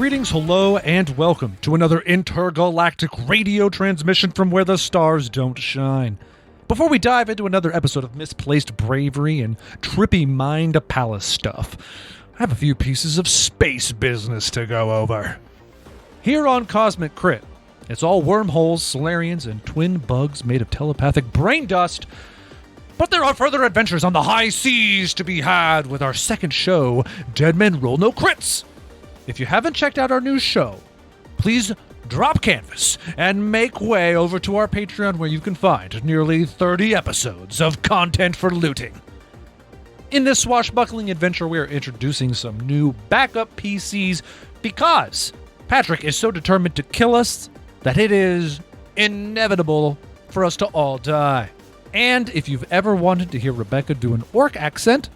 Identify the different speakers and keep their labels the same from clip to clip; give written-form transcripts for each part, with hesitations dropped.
Speaker 1: Greetings, hello, and welcome to another intergalactic radio transmission from where the stars don't shine. Before we dive into another episode of misplaced bravery and trippy mind palace stuff, I have a few pieces of space business to go over. Here on Cosmic Crit, it's all wormholes, Solarians, and twin bugs made of telepathic brain dust. But there are further adventures on the high seas to be had with our second show, Dead Men Roll No Crits. If you haven't checked out our new show, please drop canvas and make way over to our Patreon where you can find nearly 30 episodes of content for looting. In this swashbuckling adventure, we are introducing some new backup PCs because Patrick is so determined to kill us that it is inevitable for us to all die. And if you've ever wanted to hear Rebecca do an orc accent,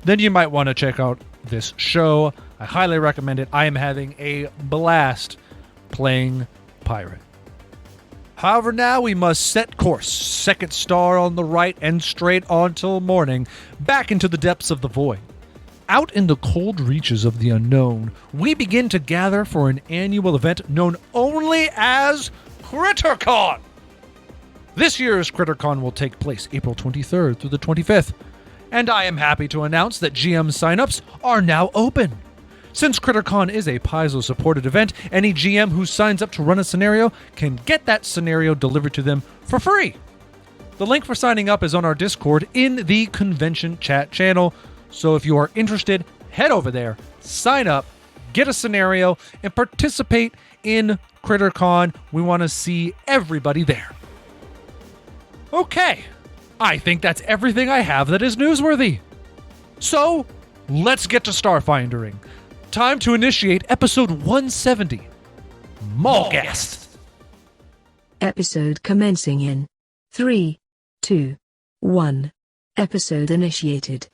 Speaker 1: then you might want to check out this show. I highly recommend it. I am having a blast playing pirate. However, now we must set course, second star on the right and straight on till morning, back into the depths of the void. Out in the cold reaches of the unknown, we begin to gather for an annual event known only as CritterCon. This year's CritterCon will take place April 23rd through the 25th, and I am happy to announce that GM signups are now open. Since CritterCon is a Paizo-supported event, any GM who signs up to run a scenario can get that scenario delivered to them for free. The link for signing up is on our Discord in the convention chat channel, so if you are interested, head over there, sign up, get a scenario, and participate in CritterCon. We want to see everybody there. Okay, I think that's everything I have that is newsworthy. So, let's get to Starfindering. Time to initiate episode 170, Mallghasts.
Speaker 2: Episode commencing in 3, 2, 1. Episode initiated.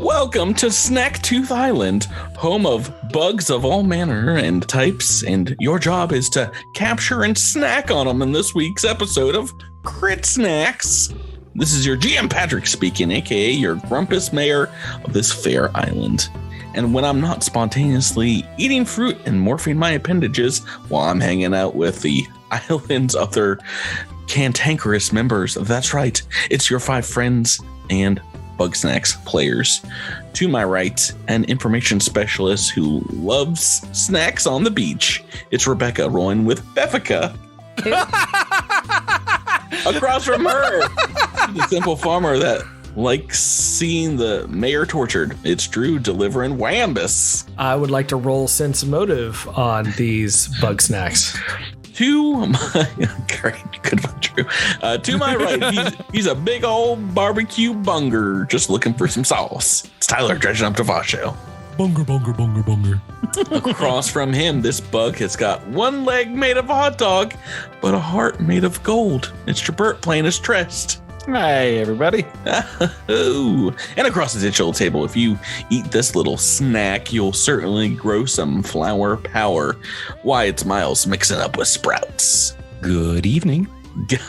Speaker 3: Welcome to Snacktooth Island, home of bugs of all manner and types, and your job is to capture and snack on them in this week's episode of Crit Snacks. This is your GM Patrick speaking, aka your grumpus mayor of this fair island. And when I'm not spontaneously eating fruit and morphing my appendages while I'm hanging out with the island's other cantankerous members, that's right, it's your 5 friends and Bug Snacks players. To my right, an information specialist who loves snacks on the beach. It's Rebecca rolling with Beffica. Across from her, the simple farmer that likes seeing the mayor tortured. It's Drew delivering Wambus.
Speaker 4: I would like to roll sense motive on these bug snacks.
Speaker 3: To my great, good one, Drew. To my right, he's a big old barbecue bunger, just looking for some sauce. It's Tyler dredging up Davaasho.
Speaker 1: Bunger, bunger, bunger, bunger.
Speaker 3: Across from him, this bug has got one leg made of a hot dog, but a heart made of gold. It's Tribert playing his Trest.
Speaker 5: Hi, everybody.
Speaker 3: Oh. And across the digital table, if you eat this little snack, you'll certainly grow some flower power. Why, it's Miles mixing up with sprouts.
Speaker 5: Good evening.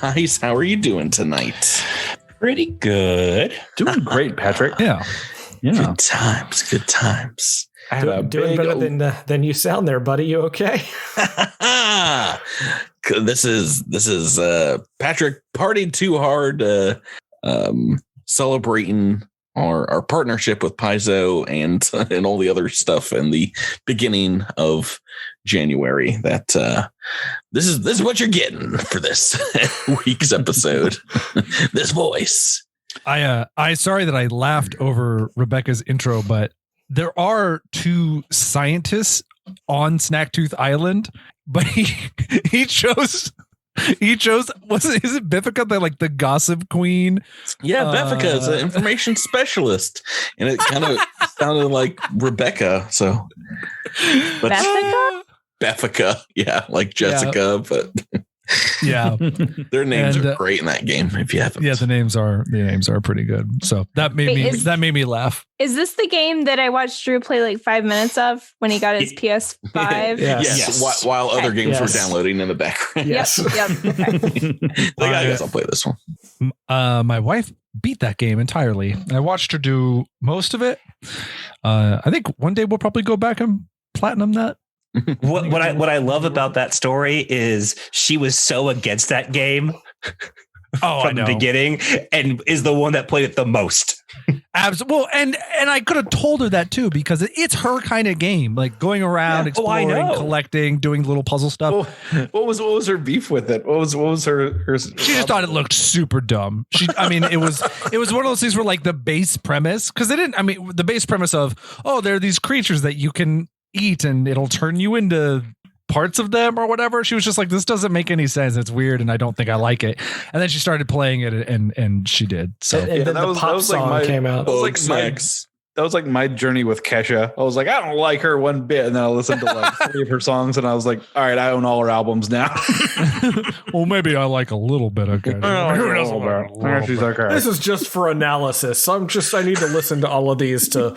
Speaker 3: Guys, how are you doing tonight?
Speaker 5: Pretty good.
Speaker 4: Doing great, Patrick.
Speaker 1: Yeah.
Speaker 3: Good times, good times.
Speaker 4: Doing better than you sound there, buddy. You okay?
Speaker 3: This is Patrick partied too hard, celebrating our partnership with Paizo and all the other stuff in the beginning of January. That this is what you're getting for this week's episode. This voice.
Speaker 1: I sorry that I laughed over Rebecca's intro, but there are 2 scientists on Snacktooth Island, but he chose is it Beffica, the gossip queen?
Speaker 3: Yeah, Beffica is an information specialist, and it kind of sounded like Rebecca. So, but Beffica, yeah, like Jessica, but.
Speaker 1: Yeah,
Speaker 3: their names are great in that game. If you haven't,
Speaker 1: the names are pretty good. So that made me laugh.
Speaker 6: Is this the game that I watched Drew play like 5 minutes of when he got his PS5?
Speaker 3: Yes. While other games were downloading in the background.
Speaker 6: Yes. Yep. Okay.
Speaker 3: I guess I'll play this one.
Speaker 1: My wife beat that game entirely. I watched her do most of it. I think one day we'll probably go back and platinum that.
Speaker 7: What I love about that story is she was so against that game from the beginning and is the one that played it the most.
Speaker 1: Absolutely. Well, and I could have told her that too, because it's her kind of game, like going around, exploring, collecting, doing little puzzle stuff.
Speaker 5: Well, what was her beef with it? What was her
Speaker 1: She just thought it looked super dumb. It was one of those things where like the base premise, because the base premise of, there are these creatures that you can eat and it'll turn you into parts of them or whatever. She was just like, this doesn't make any sense. It's weird and I don't think I like it. And then she started playing it and she did. So
Speaker 4: and then the pop song came out.
Speaker 5: That was like my journey with Kesha. I was like, I don't like her one bit. And then I listened to like 3 of her songs and I was like, all right, I own all her albums now.
Speaker 1: Well, maybe I like a little bit of Kesha.
Speaker 5: She's like, all right.
Speaker 4: This is just for analysis. I need to listen to all of these to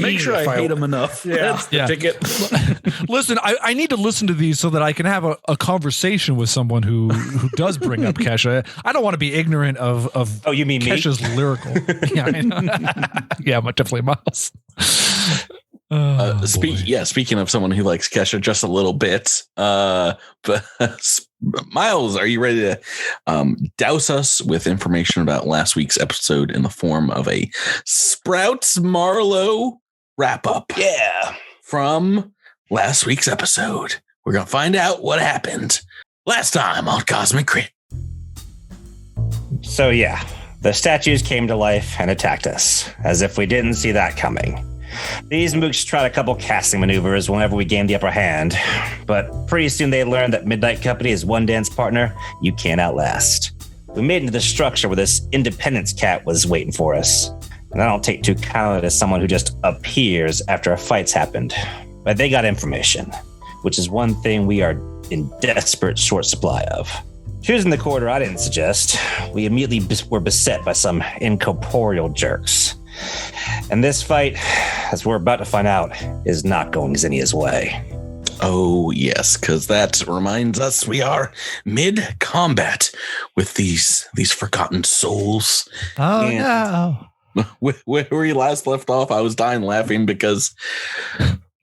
Speaker 5: make sure I hate them enough.
Speaker 4: Yeah.
Speaker 5: That's the ticket.
Speaker 1: Listen, I need to listen to these so that I can have a conversation with someone who does bring up Kesha. I don't want to be ignorant of
Speaker 7: you mean
Speaker 1: Kesha's
Speaker 7: me?
Speaker 1: lyrical. Yeah, definitely Miles.
Speaker 3: Speaking of someone who likes Kesha just a little bit, but Miles, are you ready to douse us with information about last week's episode in the form of a Sprouts Marlowe wrap up?
Speaker 7: Yeah.
Speaker 3: From last week's episode. We're going to find out what happened last time on Cosmic Crit.
Speaker 7: So yeah, the statues came to life and attacked us, as if we didn't see that coming. These mooks tried a couple casting maneuvers whenever we gained the upper hand, but pretty soon they learned that Midnight Company is one dance partner you can't outlast. We made it into the structure where this Independence cat was waiting for us, and I don't take too kindly to someone who just appears after a fight's happened. But they got information, which is one thing we are in desperate short supply of. Choosing the corridor I didn't suggest, we immediately were beset by some incorporeal jerks. And this fight, as we're about to find out, is not going Zinnia's way.
Speaker 3: Oh, yes, because that reminds us we are mid-combat with these forgotten souls.
Speaker 1: Oh, no.
Speaker 3: Where we last left off, I was dying laughing because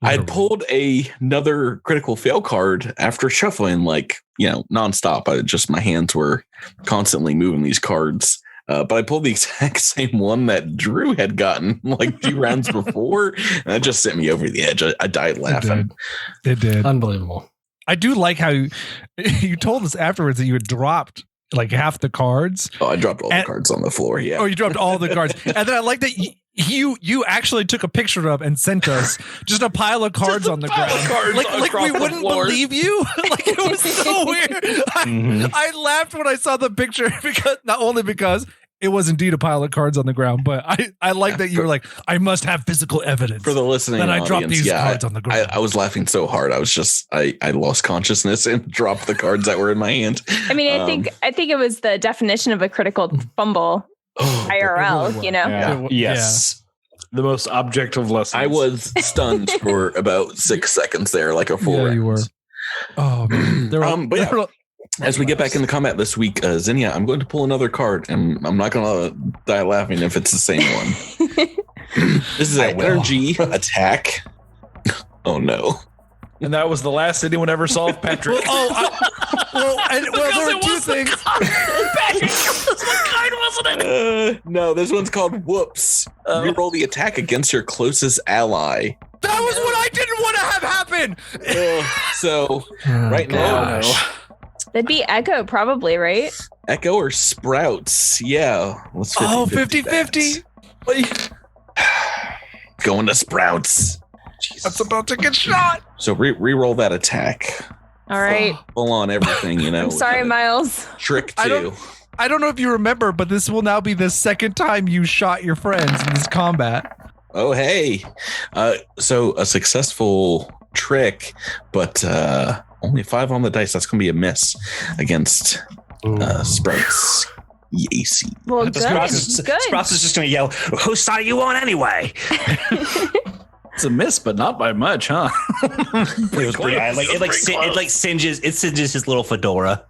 Speaker 3: I'd pulled another critical fail card after shuffling, nonstop. My hands were constantly moving these cards. But I pulled the exact same one that Drew had gotten like 2 rounds before. And that just sent me over the edge. I died laughing.
Speaker 1: It did.
Speaker 4: Unbelievable.
Speaker 1: I do like how you told us afterwards that you had dropped like half the cards.
Speaker 3: Oh, I dropped all the cards on the floor. Yeah.
Speaker 1: Oh, you dropped all the cards. And then I like that you actually took a picture of and sent us just a pile of cards on the ground. Like we wouldn't believe you. Like it was so weird. I laughed when I saw the picture because it was indeed a pile of cards on the ground, but I like that you were like, I must have physical evidence
Speaker 3: for the listening
Speaker 1: that I
Speaker 3: audience,
Speaker 1: dropped these cards on the ground.
Speaker 3: I was laughing so hard. I was just I lost consciousness and dropped the cards that were in my hand.
Speaker 6: I mean, I think it was the definition of a critical fumble. IRL, you know?
Speaker 5: Yeah. Yes. Yeah. The most objective lesson.
Speaker 3: I was stunned for about 6 seconds there, like a full round.
Speaker 1: You were. Oh, man.
Speaker 3: As we get back into combat this week, Zinnia, I'm going to pull another card, and I'm not going to die laughing if it's the same one. This is an energy attack. Oh, no.
Speaker 5: And that was the last anyone ever saw of Patrick.
Speaker 1: There were 2 things.
Speaker 3: What kind wasn't it? No, this one's called Whoops. Reroll the attack against your closest ally.
Speaker 1: That was what I didn't want to have happen.
Speaker 3: Right now,
Speaker 6: that'd be Echo, probably, right?
Speaker 3: Echo or Sprouts? Yeah. Let's
Speaker 1: 50-50.
Speaker 3: Going to Sprouts.
Speaker 1: Jesus. That's about to get shot.
Speaker 3: So re-roll that attack.
Speaker 6: All right.
Speaker 3: Full on everything, you know.
Speaker 6: I'm sorry, Miles.
Speaker 3: Trick 2.
Speaker 1: I don't know if you remember, but this will now be the second time you shot your friends in this combat.
Speaker 3: Oh, hey. So a successful trick, but only 5 on the dice. That's going to be a miss against Sprouts. AC.
Speaker 6: Well, good.
Speaker 7: Sprouts is just going to yell, "Whose side are you on anyway?"
Speaker 5: It's a miss, but not by much, huh?
Speaker 7: It was pretty. It singes his little fedora.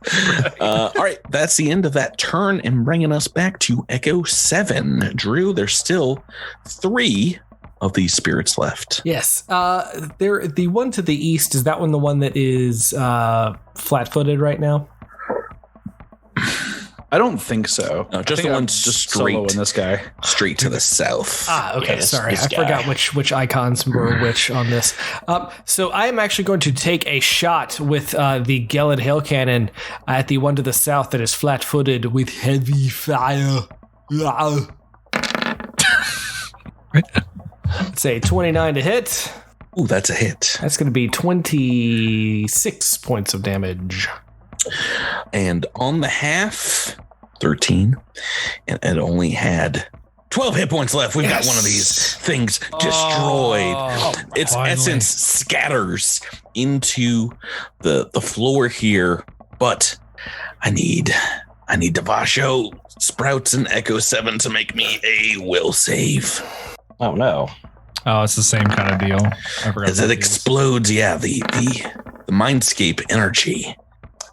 Speaker 3: All right, that's the end of that turn, and bringing us back to Echo 7. Drew, there's still 3 of these spirits left.
Speaker 4: Yes. The one to the east, is that one the one that is flat-footed right now?
Speaker 5: I don't think so.
Speaker 3: No, just the one just straight
Speaker 5: in this guy.
Speaker 3: Straight to the south.
Speaker 4: Okay.
Speaker 7: Yes,
Speaker 4: Sorry.
Speaker 7: this
Speaker 4: I
Speaker 7: guy.
Speaker 4: forgot which icons were which on this. So I am actually going to take a shot with the Gelid Hail Cannon at the one to the south that is flat-footed with heavy fire. It's a 29 to hit.
Speaker 3: Ooh, that's a hit.
Speaker 4: That's going to be 26 points of damage.
Speaker 3: And on the half, 13. And it only had 12 hit points left. We've got one of these things destroyed. Its
Speaker 1: finally.
Speaker 3: essence scatters into the floor here. But I need Davaasho, Sprouts, and Echo 7 to make me a will save.
Speaker 7: Oh no.
Speaker 1: Oh, it's the same kind of deal. I forgot
Speaker 3: As it
Speaker 1: about these.
Speaker 3: explodes, the mindscape energy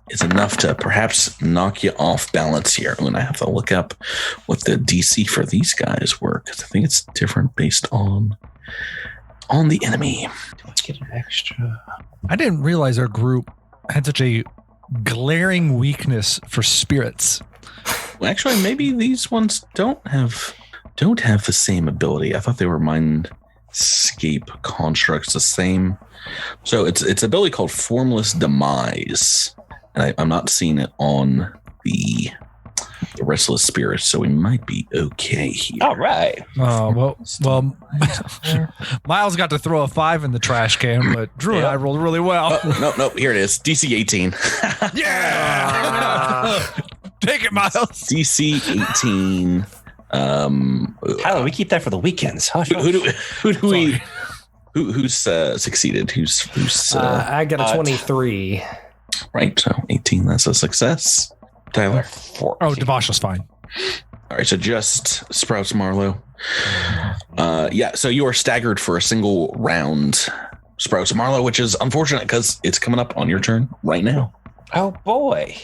Speaker 3: is enough to perhaps knock you off balance here. I'm going to have to look up what the DC for these guys were, because I think it's different based on the enemy.
Speaker 7: Let's get an extra.
Speaker 1: I didn't realize our group had such a glaring weakness for spirits.
Speaker 3: Well, actually, maybe these ones don't have the same ability. I thought they were mindscape constructs the same. So it's ability called Formless Demise. And I'm not seeing it on the restless spirits, so we might be okay here.
Speaker 7: All right.
Speaker 1: Oh, well, Miles got to throw a 5 in the trash can, but Drew and I rolled really well.
Speaker 3: Oh, no, here it is. DC 18.
Speaker 1: Yeah! Take it, Miles.
Speaker 3: DC 18.
Speaker 7: Tyler, we keep that for the weekends. Hush,
Speaker 3: Who's succeeded? Who's
Speaker 4: I got a 23.
Speaker 3: right? So 18. That's a success. Tyler.
Speaker 7: 14.
Speaker 1: Oh, Davaasho's fine.
Speaker 3: All right, so just Sprouts Marlowe. Yeah, so you are staggered for a single round, Sprouts Marlowe, which is unfortunate because it's coming up on your turn right now.
Speaker 7: Oh boy.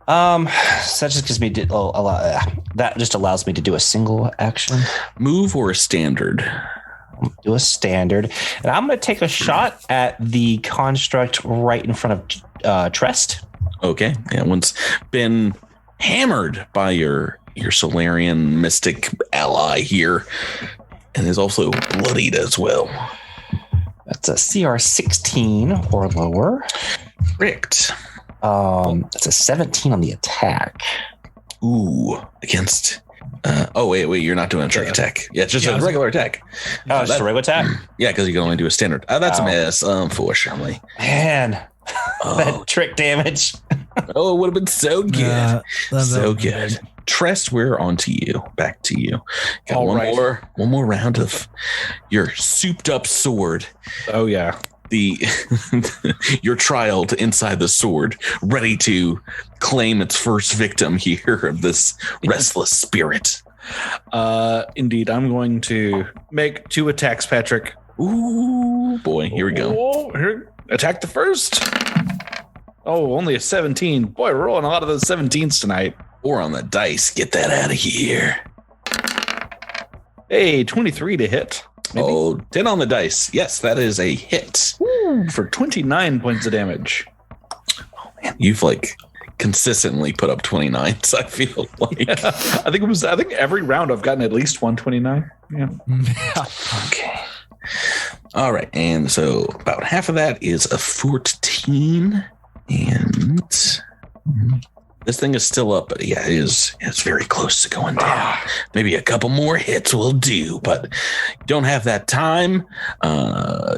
Speaker 7: So that just gives me that just allows me to do a single action.
Speaker 3: Move or a standard?
Speaker 7: Do a standard, and I'm going to take a shot at the construct right in front of Trest.
Speaker 3: Okay, yeah, one's been hammered by your Solarian mystic ally here, and is also bloodied as well.
Speaker 7: That's a CR 16 or lower.
Speaker 3: Correct.
Speaker 7: That's a 17 on the attack.
Speaker 3: Ooh, against. Wait, you're not doing a trick attack. Yeah, it's just a regular attack.
Speaker 7: Oh, it's just a regular attack?
Speaker 3: Yeah, because you can only do a standard. That's a miss, unfortunately.
Speaker 7: Man, that
Speaker 3: Oh,
Speaker 7: trick damage.
Speaker 3: it would have been so good.
Speaker 1: Yeah,
Speaker 3: So good. Trest, we're on to you. Back to you. Got
Speaker 5: All
Speaker 3: one
Speaker 5: right.
Speaker 3: more round of your souped up sword.
Speaker 5: Oh yeah.
Speaker 3: Your child inside the sword, ready to claim its first victim here of this restless spirit.
Speaker 5: Indeed, I'm going to make 2 attacks, Patrick.
Speaker 3: Ooh, boy, here we go.
Speaker 5: Oh, here, attack the first. Oh, only a 17. Boy, we're rolling a lot of those 17s tonight.
Speaker 3: 4 on the dice. Get that out of here.
Speaker 5: Hey, 23 to hit. Maybe.
Speaker 3: Oh, 10 on the dice. Yes, that is a hit.
Speaker 5: For 29 points of damage.
Speaker 3: Man, you've consistently put up 29s, I feel like.
Speaker 5: I think every round I've gotten at least 129. Yeah.
Speaker 3: Okay. All right. And so about half of that is a 14. And this thing is still up, but yeah, it's very close to going down. Maybe a couple more hits will do, but don't have that time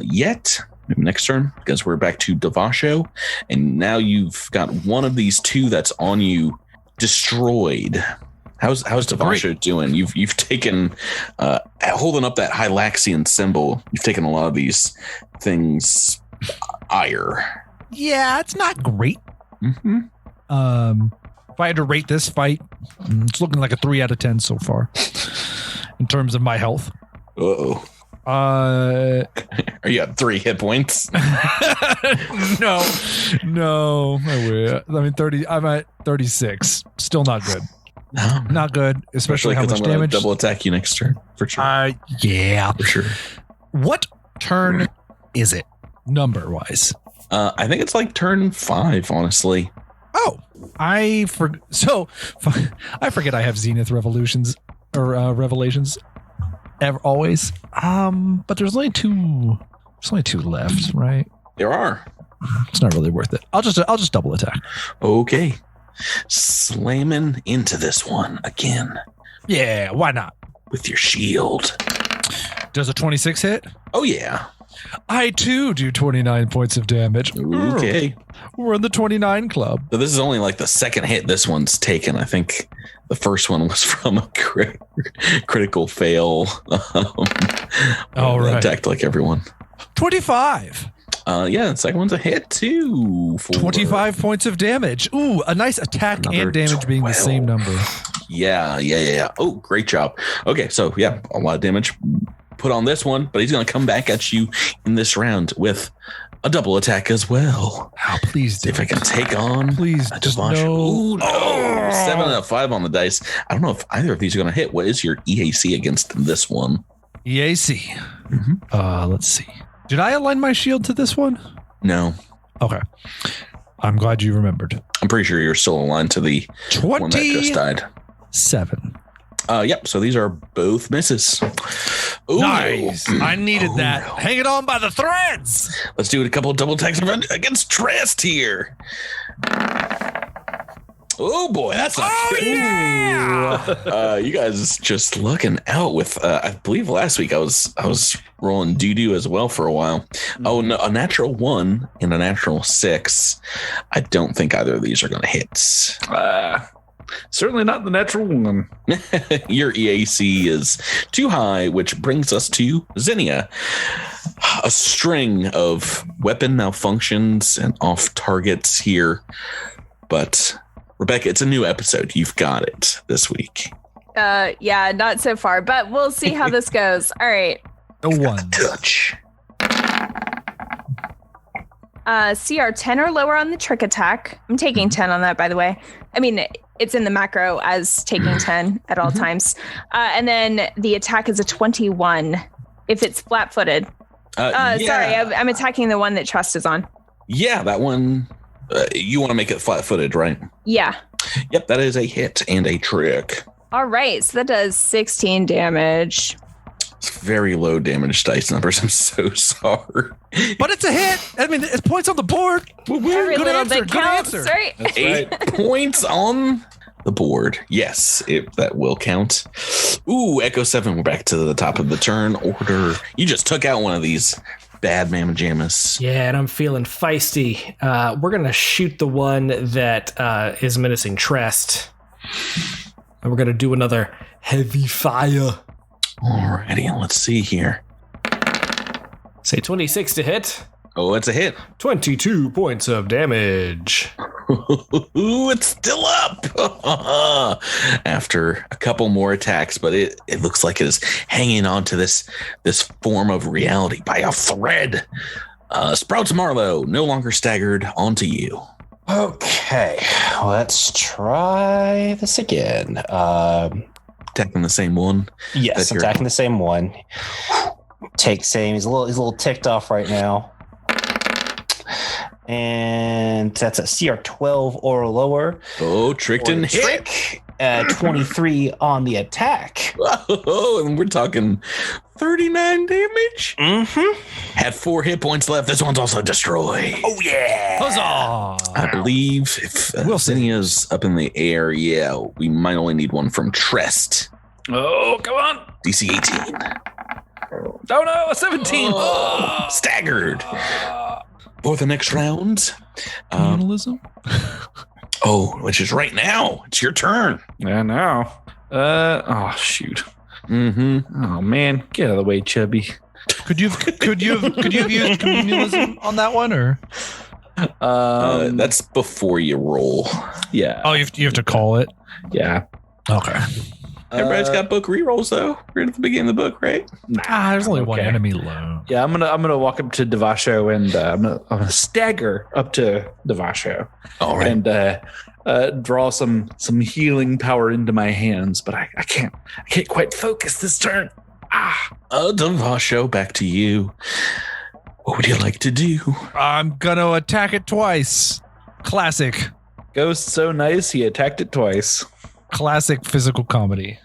Speaker 3: yet. Maybe next turn, because we're back to Davaasho, and now you've got one of these 2 that's on you destroyed. How's Davaasho doing? You've taken holding up that Hylaxian symbol. You've taken a lot of these things ire.
Speaker 1: Yeah, it's not great.
Speaker 3: Mm-hmm.
Speaker 1: If I had to rate this fight, it's looking like a 3 out of 10 so far in terms of my health.
Speaker 3: Uh-oh. Are you at 3 hit points?
Speaker 1: No. I mean, 30. I'm at 36. Still not good.
Speaker 3: No.
Speaker 1: Not good, especially how
Speaker 3: 'cause
Speaker 1: much
Speaker 3: I'm gonna
Speaker 1: damage.
Speaker 3: double attack you next turn for sure.
Speaker 1: Yeah.
Speaker 3: For sure.
Speaker 1: What turn is it, number wise?
Speaker 3: I think it's like turn 5, honestly.
Speaker 1: Oh, I forget I have Zenith Revolutions or Revelations always. But there's only two left, right?
Speaker 3: There are.
Speaker 1: It's not really worth it. I'll just double attack.
Speaker 3: Okay. Slamming into this one again
Speaker 1: Yeah, why not?
Speaker 3: with your shield.
Speaker 1: Does a 26 hit?
Speaker 3: Oh, yeah.
Speaker 1: I too do 29 points of damage.
Speaker 3: Okay.
Speaker 1: We're in the 29 club.
Speaker 3: So this is only like the second hit this one's taken. I think the first one was from a critical fail.
Speaker 1: All right.
Speaker 3: Attacked like everyone.
Speaker 1: 25.
Speaker 3: Yeah, the second one's a hit too.
Speaker 1: 25 points of damage. Ooh, a nice attack
Speaker 3: Another
Speaker 1: and damage being the
Speaker 3: 12.
Speaker 1: same number.
Speaker 3: Yeah. Oh, great job. Okay, so yeah, a lot of damage put on this one, but he's going to come back at you in this round with a double attack as well.
Speaker 1: Oh, please do.
Speaker 3: If I can take on
Speaker 1: Please,
Speaker 3: a
Speaker 1: just
Speaker 3: Davaasho.
Speaker 1: no.
Speaker 3: Ooh, no. 7 and a 5 on the dice. I don't know if either of these are going to hit. What is your EAC against this one?
Speaker 1: EAC.
Speaker 3: Mm-hmm.
Speaker 1: Let's see. Did I align my shield to this one?
Speaker 3: No.
Speaker 1: Okay. I'm glad you remembered.
Speaker 3: I'm pretty sure you're still aligned to the one that just
Speaker 1: 27.
Speaker 3: died. Yep. So these are both misses. Ooh.
Speaker 1: Nice. I needed that.
Speaker 3: No.
Speaker 1: Hang it on by the threads.
Speaker 3: Let's do a couple of double attacks against Trest here. Oh boy, that's not good.
Speaker 1: Yeah.
Speaker 3: You guys just looking out with. I believe last week I was rolling doo-doo as well for a while. Oh no, a natural 1 and a natural 6. I don't think either of these are going to hit.
Speaker 5: Certainly not the natural one.
Speaker 3: Your EAC is too high, which brings us to Zinnia. A string of weapon malfunctions and off targets here, but Rebecca, it's a new episode. You've got it this week.
Speaker 6: Yeah, not so far, but we'll see how this goes. All right.
Speaker 1: A 1.
Speaker 3: Touch.
Speaker 6: CR 10 or lower on the trick attack. I'm taking 10 on that, by the way. I mean, it's in the macro as taking 10 at all times. And then the attack is a 21 if it's flat-footed.
Speaker 3: Yeah.
Speaker 6: Sorry, I'm attacking the one that Trust is on.
Speaker 3: Yeah, that one. You want to make it flat-footed, right?
Speaker 6: Yeah.
Speaker 3: Yep, that is a hit and a trick.
Speaker 6: All right, so that does 16 damage.
Speaker 3: It's very low damage dice numbers. I'm so sorry.
Speaker 1: But it's a hit. I mean, it's points on the board.
Speaker 6: Every
Speaker 1: Good
Speaker 6: little
Speaker 1: answer.
Speaker 6: bit
Speaker 1: Good
Speaker 6: counts,
Speaker 1: answer.
Speaker 6: right?
Speaker 5: That's
Speaker 3: 8
Speaker 5: right.
Speaker 3: points on the board. Yes, that will count. Ooh, Echo 7. We're back to the top of the turn order. You just took out one of these bad mamma jammas.
Speaker 4: Yeah, and I'm feeling feisty. We're going to shoot the one that is menacing Trest. And we're going to do another heavy fire.
Speaker 3: Alrighty, let's see here.
Speaker 4: Say 26 to hit.
Speaker 3: Oh, it's a hit.
Speaker 4: 22 points of damage.
Speaker 3: Ooh, it's still up after a couple more attacks, but it looks like it is hanging on to this form of reality by a thread. Sprouts Marlowe, no longer staggered, onto you.
Speaker 7: Okay, let's try this again.
Speaker 3: Attacking the same one.
Speaker 7: Yes,
Speaker 3: That
Speaker 7: attacking the same one. Take same. He's a little ticked off right now. And that's a CR 12 or lower.
Speaker 3: Oh, tricked and hit.
Speaker 7: Trick. 23 on the attack.
Speaker 3: Oh, and we're talking 39 damage.
Speaker 7: Mm-hmm.
Speaker 3: Had 4 hit points left. This one's also destroyed.
Speaker 7: Oh yeah.
Speaker 1: Huzzah.
Speaker 3: I believe if
Speaker 1: We'll see.
Speaker 3: Zinnia's up in the air, yeah, we might only need one from Trest.
Speaker 5: Oh, come on.
Speaker 3: DC 18.
Speaker 5: Oh, no, a 17.
Speaker 3: Oh, staggered. For the next round.
Speaker 1: Communalism?
Speaker 3: Which is right now. It's your turn.
Speaker 5: Yeah, now. Oh, shoot.
Speaker 3: Mm-hmm.
Speaker 5: Oh, man. Get out of the way, Chubby.
Speaker 1: Could you have used communalism on that one, or?
Speaker 3: That's before you roll.
Speaker 5: Yeah.
Speaker 1: Oh, you have to call it.
Speaker 5: Yeah.
Speaker 1: Okay.
Speaker 3: Everybody's got book rerolls though. We're at the beginning of the book, right?
Speaker 1: There's only one
Speaker 5: okay.
Speaker 1: enemy lone.
Speaker 5: Yeah, I'm gonna walk up to Davaasho and I'm gonna stagger up to Davaasho.
Speaker 3: All right.
Speaker 5: And draw some healing power into my hands, but I can't quite focus this turn.
Speaker 3: Davaasho, back to you. What would you like to do?
Speaker 1: I'm gonna attack it twice. Classic
Speaker 5: Ghost so nice he attacked it twice.
Speaker 1: Classic physical comedy.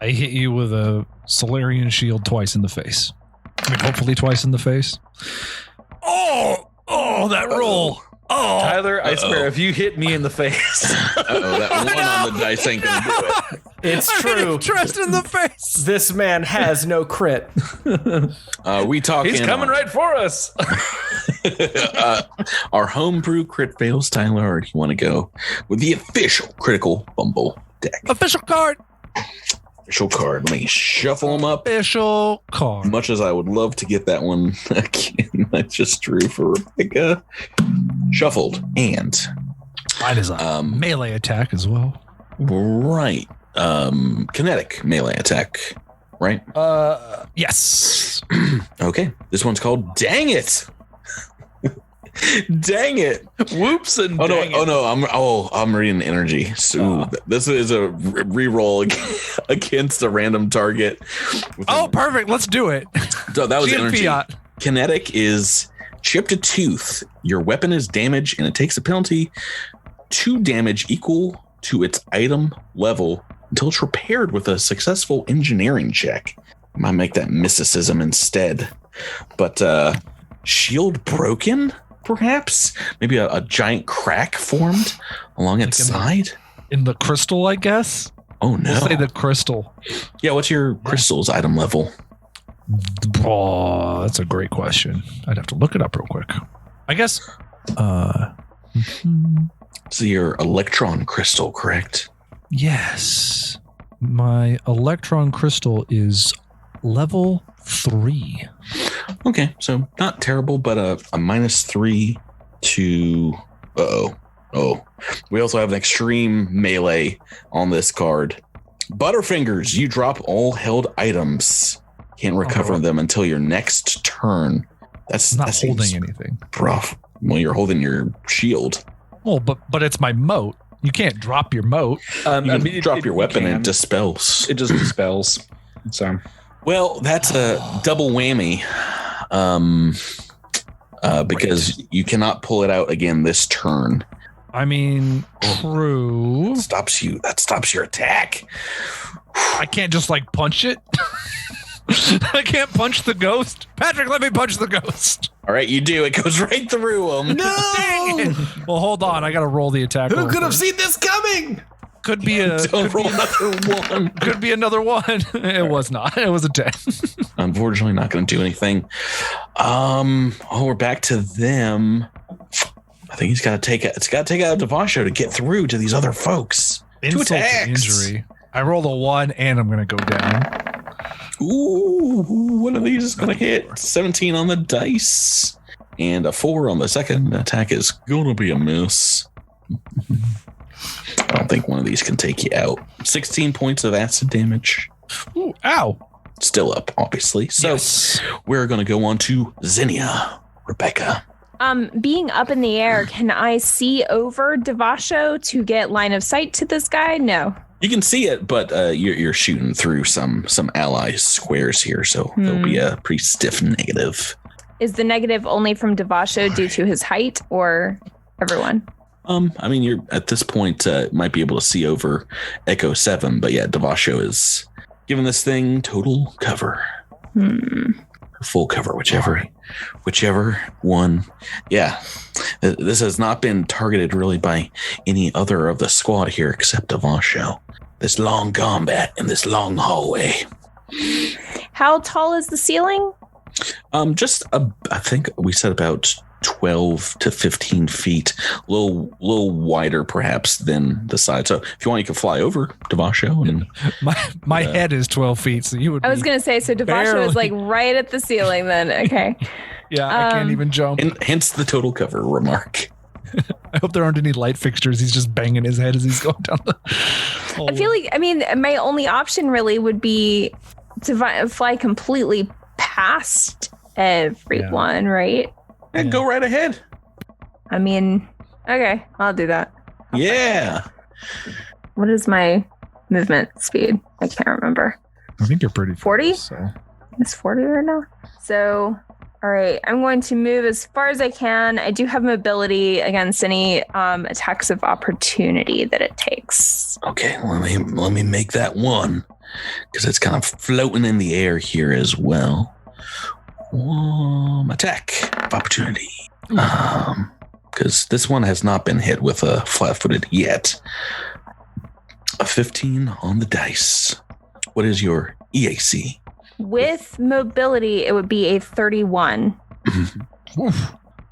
Speaker 1: I hit you with a Solarian shield twice in the face. I mean, hopefully twice in the face. Oh, that roll. Oh,
Speaker 5: Tyler, I swear, if you hit me in the face,
Speaker 3: That one on the dice ain't gonna do it.
Speaker 4: It's true.
Speaker 1: Trust in the face.
Speaker 4: This man has no crit.
Speaker 3: We talking.
Speaker 5: he's coming right for us.
Speaker 3: Our homebrew crit fails, Tyler, or do you want to go with the official critical fumble deck?
Speaker 1: Official card.
Speaker 3: Official card. Let me shuffle them up.
Speaker 1: Official card.
Speaker 3: Much as I would love to get that one again, I just drew for Rebecca. Shuffled and
Speaker 1: Mine is a melee attack as well.
Speaker 3: right. Kinetic melee attack. Right.
Speaker 1: Yes.
Speaker 3: Okay. This one's called Dang It. Dang it.
Speaker 5: Whoops and dang it.
Speaker 3: I'm reading energy. So this is a reroll against a random target.
Speaker 1: Perfect. Let's do it.
Speaker 3: So that was
Speaker 1: She and
Speaker 3: energy.
Speaker 1: Fiat.
Speaker 3: Kinetic is chipped a tooth. Your weapon is damaged and it takes a penalty 2 damage equal to its item level until it's repaired with a successful engineering check. I might make that mysticism instead. But shield broken, perhaps? Maybe a giant crack formed along its side?
Speaker 1: In the crystal, I guess.
Speaker 3: Oh, no.
Speaker 1: We'll say the crystal.
Speaker 3: Yeah, what's your crystal's item level?
Speaker 1: Oh, that's a great question. I'd have to look it up real quick. I guess.
Speaker 3: So your electron crystal, correct?
Speaker 1: Yes. My electron crystal is level 3.
Speaker 3: Okay, so not terrible, but a -3 to... Oh. We also have an extreme melee on this card. Butterfingers, you drop all held items. Can't recover them until your next turn. That's
Speaker 1: I'm not
Speaker 3: that seems
Speaker 1: holding anything.
Speaker 3: rough. Well, you're holding your shield.
Speaker 1: Well, but it's my moat. You can't drop your moat.
Speaker 3: You can drop your weapon and it dispels.
Speaker 5: It just dispels. So,
Speaker 3: Well, that's a double whammy. Because you cannot pull it out again this turn.
Speaker 1: I mean, true.
Speaker 3: That stops your attack.
Speaker 1: I can't just like punch it. I can't punch the ghost. Patrick, let me punch the ghost.
Speaker 3: All right, you do. It goes right through him.
Speaker 1: Dang it. Well, hold on. I got to roll the attack.
Speaker 4: Who
Speaker 1: roll
Speaker 4: could have
Speaker 1: first.
Speaker 4: seen this coming?
Speaker 1: Could be a.
Speaker 3: Don't roll another one.
Speaker 1: Could be another one. It was not. It was a 10.
Speaker 3: Unfortunately, not going to do anything. We're back to them. I think it's got to take out Davaasho to get through to these other folks.
Speaker 1: Insult to
Speaker 3: attacks.
Speaker 1: injury. I rolled a 1 and I'm going to go down.
Speaker 3: Ooh, one of these is going to hit. 17 on the dice. And a 4 on the second attack is going to be a miss. I don't think one of these can take you out. 16 points of acid damage.
Speaker 1: Ooh, ow.
Speaker 3: Still up, obviously. So
Speaker 1: Yes.
Speaker 3: we're going to go on to Zinnia. Rebecca.
Speaker 6: Being up in the air, can I see over Davaasho to get line of sight to this guy? No.
Speaker 3: You can see it, but you're shooting through some ally squares here, so there'll be a pretty stiff negative.
Speaker 6: Is the negative only from Davaasho due to his height or everyone?
Speaker 3: I mean, you're at this point might be able to see over Echo 7, but yeah, Davaasho is giving this thing total cover. Full cover, whichever one. Yeah, this has not been targeted really by any other of the squad here except Davaasho. This long combat in this long hallway.
Speaker 6: How tall is the ceiling?
Speaker 3: I think we said about 12 to 15 feet, a little wider perhaps than the side. So if you want, you can fly over Davaasho. And
Speaker 1: My head is 12 feet, so you would.
Speaker 6: I was going to say, so Davaasho is like right at the ceiling then. Okay.
Speaker 1: Yeah, I can't even jump.
Speaker 3: and hence the total cover remark.
Speaker 1: I hope there aren't any light fixtures. He's just banging his head as he's going down the.
Speaker 6: I feel like, my only option really would be to fly completely past everyone, right?
Speaker 3: And go right ahead.
Speaker 6: Okay, I'll do that.
Speaker 3: Yeah.
Speaker 6: What is my movement speed? I can't remember.
Speaker 1: I think you're pretty
Speaker 6: 40?
Speaker 1: fast, so.
Speaker 6: It's 40 right now. So, all right, I'm going to move as far as I can. I do have mobility against any attacks of opportunity that it takes.
Speaker 3: Okay, let me make that one, because it's kind of floating in the air here as well. Attack of opportunity. Because this one has not been hit with a flat-footed yet. A 15 on the dice. What is your EAC?
Speaker 6: With mobility, it would be a 31.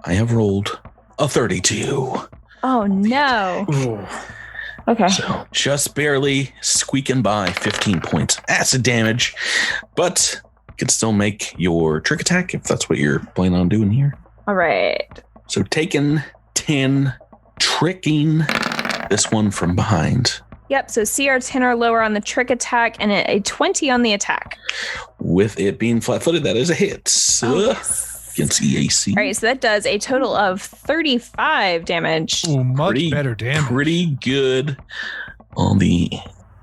Speaker 3: I have rolled a 32.
Speaker 6: Oh, no.
Speaker 4: Ooh.
Speaker 6: Okay.
Speaker 3: So just barely squeaking by 15 points acid damage, but you can still make your trick attack if that's what you're planning on doing here.
Speaker 6: All right.
Speaker 3: So taking 10, tricking this one from behind.
Speaker 6: Yep, so CR 10 or lower on the trick attack and a 20 on the attack.
Speaker 3: With it being flat-footed, that is a hit.
Speaker 6: Yes.
Speaker 3: Against EAC.
Speaker 6: All right, so that does a total of 35 damage.
Speaker 1: Ooh, much better damage.
Speaker 3: Pretty good on the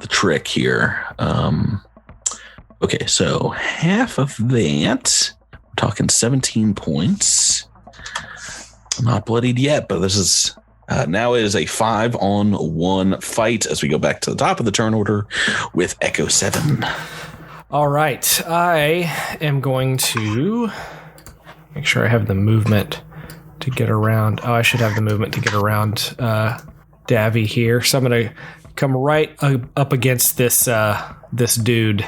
Speaker 3: trick here. Okay, so half of that, we're talking 17 points. Not bloodied yet, but this is now it is a 5-on-1 fight as we go back to the top of the turn order with Echo 7.
Speaker 4: All right. I am going to make sure I have the movement to get around. Oh, I should have the movement to get around Davy here. So I'm going to come right up against this dude,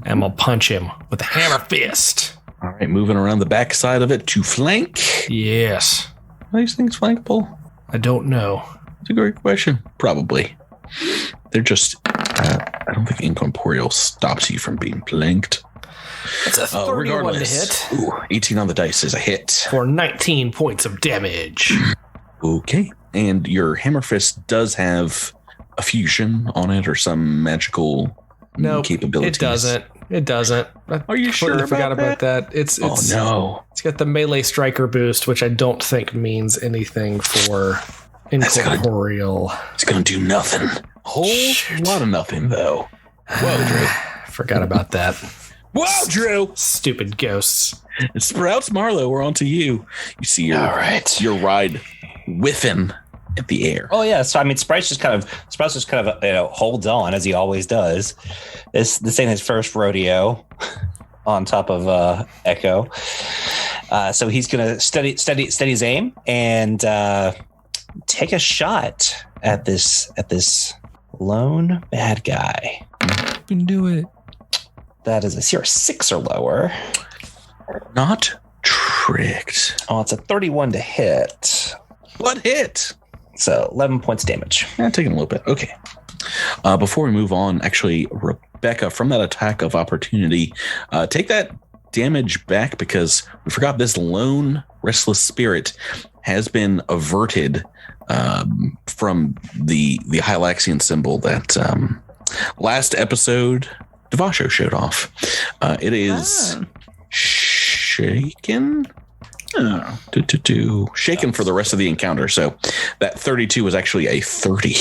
Speaker 4: and I'm going to punch him with a hammer fist.
Speaker 3: All right, moving around the back side of it to flank.
Speaker 4: Yes.
Speaker 3: Are these things flankable?
Speaker 4: I don't know.
Speaker 3: It's a great question. Probably. They're just, I don't think incorporeal stops you from being flanked.
Speaker 4: It's a 31 to hit.
Speaker 3: Ooh, 18 on the dice is a hit.
Speaker 4: For 19 points of damage.
Speaker 3: Okay. And your hammer fist does have a fusion on it or some magical capabilities.
Speaker 4: It doesn't.
Speaker 3: Are you sure
Speaker 4: I forgot about that. It's
Speaker 3: no.
Speaker 4: It's got the melee striker boost, which I don't think means anything for incorporeal.
Speaker 3: It's going to do nothing. Whole lot of nothing, though. Whoa, Drew.
Speaker 4: Forgot about that.
Speaker 3: Whoa, Drew.
Speaker 4: Stupid ghosts.
Speaker 3: Sprouts Marlowe, we're on to you. You see your ride whiffing at the air.
Speaker 7: Oh yeah, so I mean, Sprouts just kind of holds on as he always does. This ain't his first rodeo on top of Echo. So he's gonna steady his aim and take a shot at this lone bad guy.
Speaker 1: You can do it.
Speaker 7: That is a CR6 or lower.
Speaker 3: Not tricked.
Speaker 7: Oh, it's a 31 to hit.
Speaker 3: What hit?
Speaker 7: So 11 points damage.
Speaker 3: Taking a little bit. Okay. Before we move on, actually, Rebecca, from that attack of opportunity, take that damage back because we forgot this lone restless spirit has been averted from the Hylaxian symbol that last episode Davaasho showed off. It is shaken. Shaken for the rest of the encounter. So that 32 was actually a 30.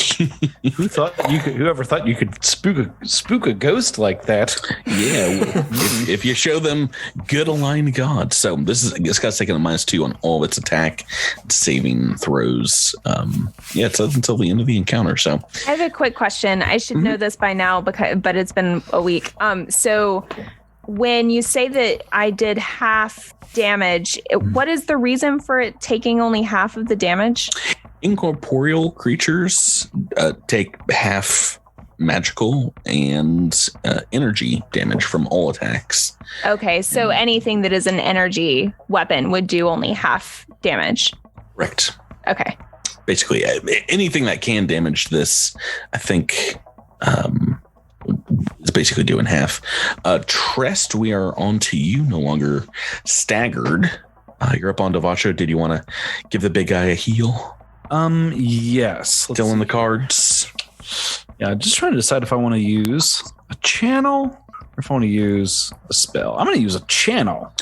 Speaker 5: Whoever thought you could spook a ghost like that?
Speaker 3: Yeah, if you show them good aligned gods. So this guy's taking a -2 on all of its attack saving throws. It says until the end of the encounter. So
Speaker 6: I have a quick question. I should know this by now, but it's been a week. So when you say that I did half damage, what is the reason for it taking only half of the damage?
Speaker 3: Incorporeal creatures take half magical and energy damage from all attacks.
Speaker 6: Okay, so anything that is an energy weapon would do only half damage.
Speaker 3: Correct.
Speaker 6: Okay.
Speaker 3: Basically, anything that can damage this, I think, is basically doing half. Trest, we are on to you, no longer staggered. You're up on Davaasho. Did you want to give the big guy a heal?
Speaker 5: Yes.
Speaker 3: Still in the cards.
Speaker 5: Yeah, just trying to decide if I want to use a channel or if I want to use a spell. I'm going to use a channel.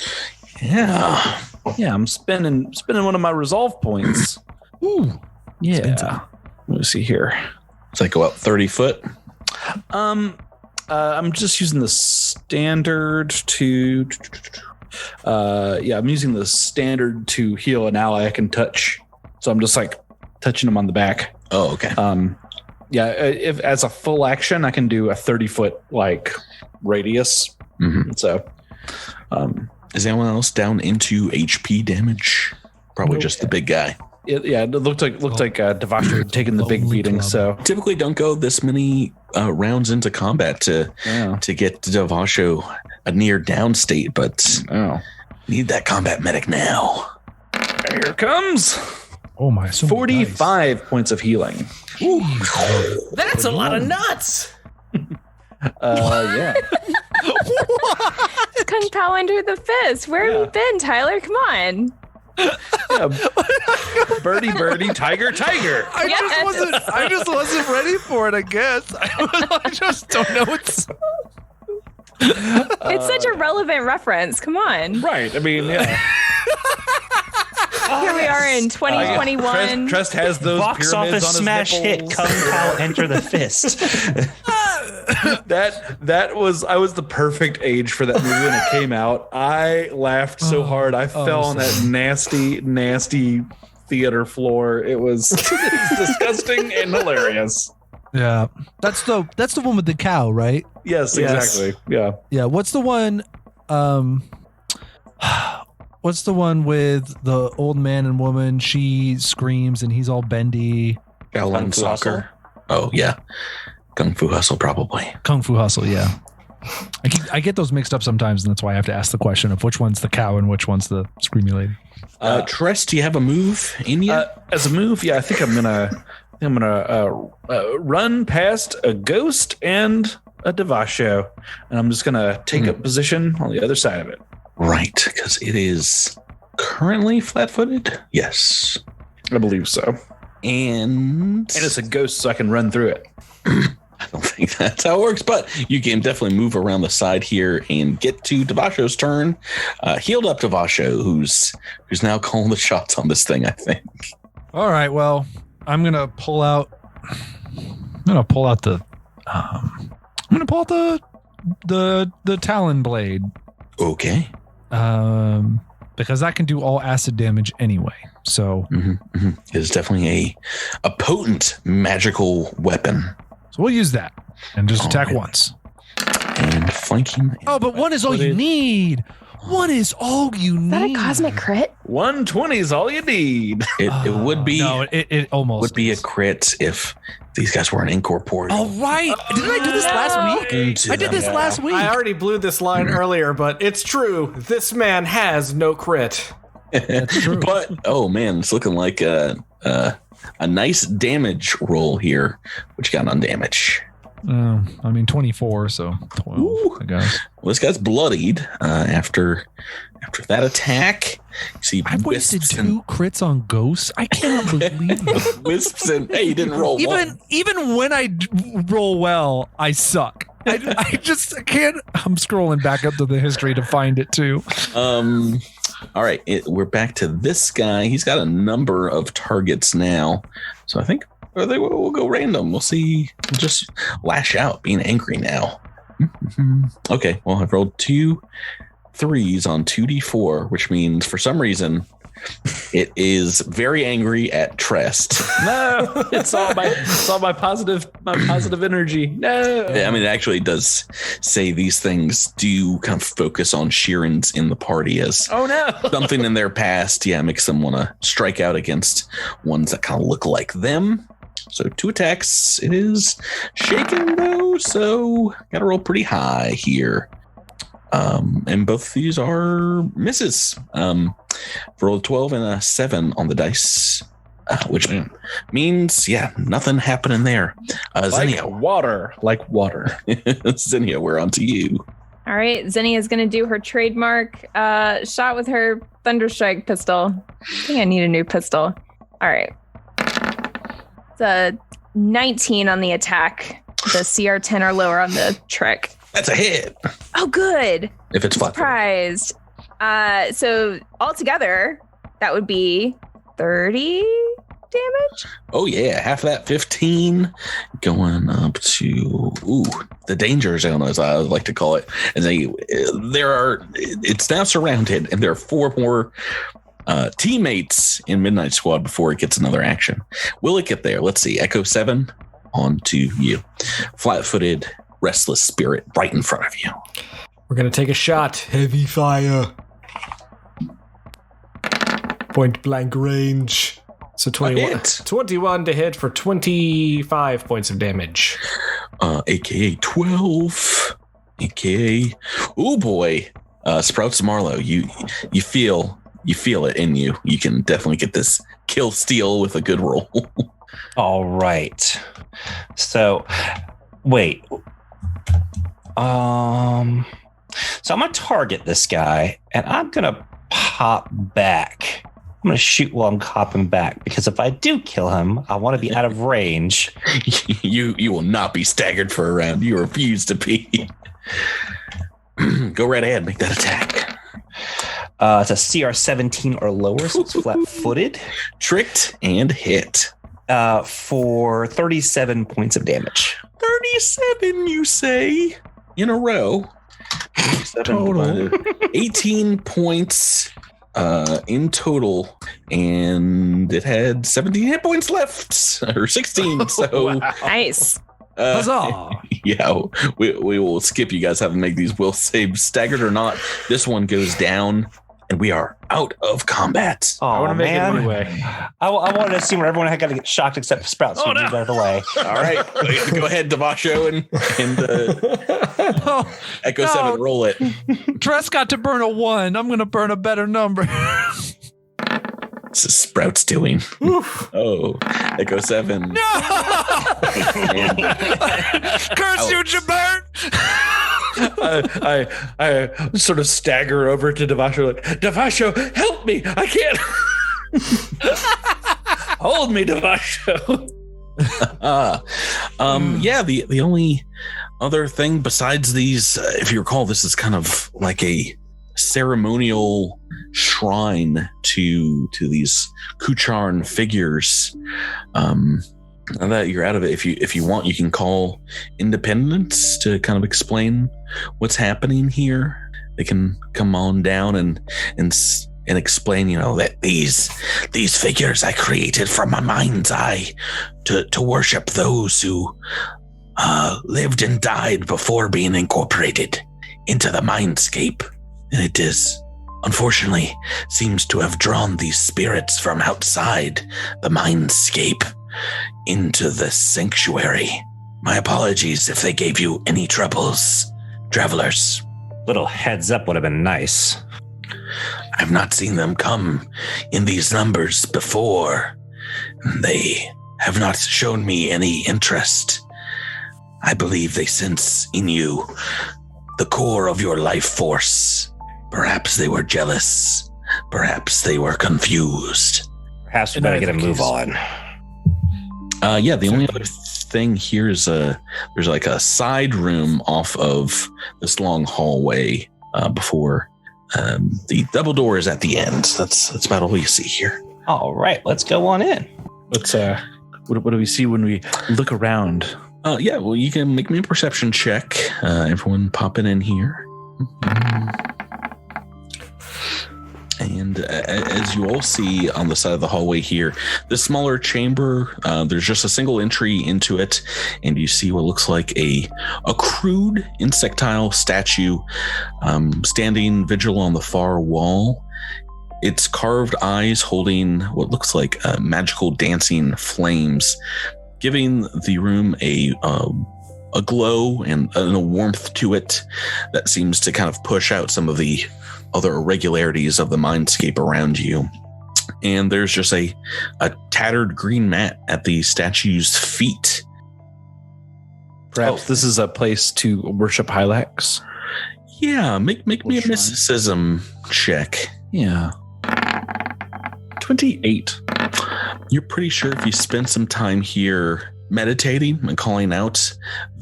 Speaker 3: Yeah.
Speaker 5: Yeah, I'm spending one of my resolve points.
Speaker 1: Ooh.
Speaker 5: Yeah. Let me see here.
Speaker 3: Does that go up 30 foot?
Speaker 5: I'm just using the standard to. I'm using the standard to heal an ally I can touch. So I'm just like touching them on the back.
Speaker 3: Oh, okay.
Speaker 5: If as a full action, I can do a 30-foot like radius.
Speaker 3: Mm-hmm.
Speaker 5: So,
Speaker 3: is anyone else down into HP damage? Probably
Speaker 5: Nope.
Speaker 3: just the big guy.
Speaker 5: it looked like Davaasho had taken the big
Speaker 1: Lonely
Speaker 5: beating.
Speaker 1: club.
Speaker 5: So
Speaker 3: Typically, don't go this many rounds into combat to get Davaasho a near down state, but need that combat medic now.
Speaker 5: Here it comes.
Speaker 1: Oh my! So many
Speaker 5: 45 points of healing.
Speaker 4: That's a lot of nuts.
Speaker 5: Yeah.
Speaker 6: Kung Pao under the fist. Where have you been, Tyler? Come on.
Speaker 5: Birdie, tiger.
Speaker 1: I just wasn't ready for it. I guess I just don't know what's.
Speaker 6: It's such a relevant reference. Come on.
Speaker 5: Right. I mean, yeah.
Speaker 6: Here we are in 2021.
Speaker 5: Trust has those
Speaker 7: Box
Speaker 5: pyramids
Speaker 7: office
Speaker 5: on his
Speaker 7: smash hit
Speaker 5: nipples.
Speaker 7: Kung Pao Enter the Fist.
Speaker 5: I was the perfect age for that movie when it came out. I laughed so hard. I fell on that nasty theater floor. It was disgusting and hilarious.
Speaker 1: Yeah, that's the one with the cow, right?
Speaker 5: Yes, exactly. Yeah.
Speaker 1: Yeah. What's the one? What's the one with the old man and woman? She screams and he's all bendy.
Speaker 3: Shaolin Soccer. Oh yeah, Kung Fu Hustle probably.
Speaker 1: Kung Fu Hustle. Yeah. I get those mixed up sometimes, and that's why I have to ask the question of which one's the cow and which one's the screamy lady.
Speaker 3: Tress, do you have a move in you?
Speaker 5: As a move, yeah, I think I'm gonna run past a ghost and a Davaasho, and I'm just gonna take up position on the other side of it.
Speaker 3: Right, because it is currently flat-footed. Yes,
Speaker 5: I believe so.
Speaker 3: And
Speaker 5: it's a ghost, so I can run through it.
Speaker 3: I don't think that's how it works, but you can definitely move around the side here and get to Davaasho's turn. Healed up Davaasho, who's now calling the shots on this thing, I think.
Speaker 1: All right. Well, I'm gonna pull out the Talon Blade.
Speaker 3: Okay.
Speaker 1: Because I can do all acid damage anyway. So
Speaker 3: It's definitely a potent magical weapon.
Speaker 1: So we'll use that and just attack
Speaker 3: right.
Speaker 1: once.
Speaker 3: And flanking.
Speaker 1: Oh, but one is all you need. One is all you need.
Speaker 6: Is that a cosmic crit?
Speaker 5: 120 is all you need.
Speaker 3: It would be.
Speaker 1: No, it almost
Speaker 3: would be a
Speaker 1: is.
Speaker 3: crit if these guys weren't incorporeal.
Speaker 1: All right. Didn't I do this last week? I did this last week.
Speaker 4: I already blew this line earlier, but it's true. This man has no crit.
Speaker 1: That's true.
Speaker 3: But oh man, it's looking like a nice damage roll here. What you got on damage?
Speaker 1: 24, so 12,
Speaker 3: Ooh.
Speaker 1: I guess.
Speaker 3: Well, this guy's bloodied after that attack. You see,
Speaker 1: I've wasted
Speaker 3: wisps
Speaker 1: 2 crits on ghosts. I cannot believe it.
Speaker 3: wisps and hey, you didn't roll one.
Speaker 1: Even when I roll well, I suck. I can't. I'm scrolling back up to the history to find it too.
Speaker 3: All right, we're back to this guy. He's got a number of targets now, so I think we'll go random. We'll see. We'll just lash out, being angry now. Okay, well, I've rolled 2 3s on 2d4, which means for some reason it is very angry at Trest.
Speaker 5: No, it's all my positive energy. No.
Speaker 3: I mean, it actually does say these things do kind of focus on Sheerans in the party as something in their past, makes them want to strike out against ones that kind of look like them. So 2 attacks. It is shaken though, so gotta roll pretty high here. And both of these are misses. Rolled 12 and a 7 on the dice, which means, nothing happening there. Xenia.
Speaker 5: Like water.
Speaker 3: Xenia, we're on to you.
Speaker 6: All right, Zinnia is going to do her trademark shot with her Thunderstrike pistol. I think I need a new pistol. All right. It's a 19 on the attack. The CR 10 or lower on the trick.
Speaker 3: That's a hit.
Speaker 6: Oh, good.
Speaker 3: If it's flat.
Speaker 6: Surprised. So altogether, that would be 30 damage.
Speaker 3: Oh yeah, half that 15 going up to the danger zone, as I like to call it. And it's now surrounded, and there are 4 more teammates in Midnight Squad before it gets another action. Will it get there? Let's see. Echo 7 on to you. Flat-footed, restless spirit right in front of you.
Speaker 4: We're going to take a shot. Heavy fire. Point blank range. So 21 to hit for 25 points of damage.
Speaker 3: AKA 12. AKA, oh boy. Sprouts Marlowe, you feel it in you. You can definitely get this kill steal with a good roll.
Speaker 7: All right. So, wait. So I'm gonna target this guy, and I'm gonna pop back. I'm gonna shoot while I'm hopping back, because if I do kill him, I want to be out of range.
Speaker 3: You will not be staggered for a round. You refuse to be. Go right ahead, make that attack.
Speaker 7: It's a CR 17 or lower, so it's flat-footed.
Speaker 3: Tricked and hit.
Speaker 7: For 37 points of damage.
Speaker 3: 37, you say? In a row.
Speaker 5: total.
Speaker 3: 18 points in total, and it had 17 hit points left, or 16. So
Speaker 6: Nice.
Speaker 1: Huzzah!
Speaker 3: Yeah, we will skip you guys having to make these will saves, staggered or not. This one goes down, and we are out of combat.
Speaker 7: Oh,
Speaker 4: I want to make
Speaker 7: man.
Speaker 4: it anyway.
Speaker 7: I wanted to see where everyone had got to get shocked except Sprouts. So move out of the way.
Speaker 3: All right, go ahead, Davaasho, and Echo 7, roll it.
Speaker 1: Tress got to burn a 1. I'm going to burn a better number.
Speaker 3: This is Sprouts doing. Oh, Echo 7.
Speaker 1: No! Curse you, Jabert!
Speaker 5: I sort of stagger over to Davaasho, like, Davaasho, help me! I can't. Hold me, Davaasho.
Speaker 3: Yeah, the only other thing besides these, if you recall, this is kind of like a ceremonial shrine to these Kucharn figures. Now that you're out of it, if you want, you can call Independence to kind of explain what's happening here. They can come on down and explain, that these figures I created from my mind's eye to worship those who lived and died before being incorporated into the mindscape. And it is, unfortunately, seems to have drawn these spirits from outside the mindscape into the sanctuary. My apologies if they gave you any troubles, travelers.
Speaker 7: Little heads up would have been nice.
Speaker 3: I've not seen them come in these numbers before. They have not shown me any interest. I believe they sense in you the core of your life force. Perhaps they were jealous. Perhaps they were confused.
Speaker 7: Perhaps we better get a move on.
Speaker 3: The only other thing here is there's like a side room off of this long hallway before the double door is at the end. That's about all you see here.
Speaker 7: All right, let's go on in.
Speaker 5: Let's what do we see when we look around?
Speaker 3: You can make me a perception check. Everyone popping in here. And as you all see on the side of the hallway here, this smaller chamber, there's just a single entry into it, and you see what looks like a crude insectile statue standing vigil on the far wall. Its carved eyes holding what looks like magical dancing flames, giving the room a glow and a warmth to it that seems to kind of push out some of the other irregularities of the mindscape around you. And there's just a tattered green mat at the statue's feet.
Speaker 5: Perhaps this is a place to worship Hylax.
Speaker 3: Yeah, make me a
Speaker 5: Shrine.
Speaker 3: mysticism check.
Speaker 5: Yeah. 28.
Speaker 3: You're pretty sure if you spend some time here meditating and calling out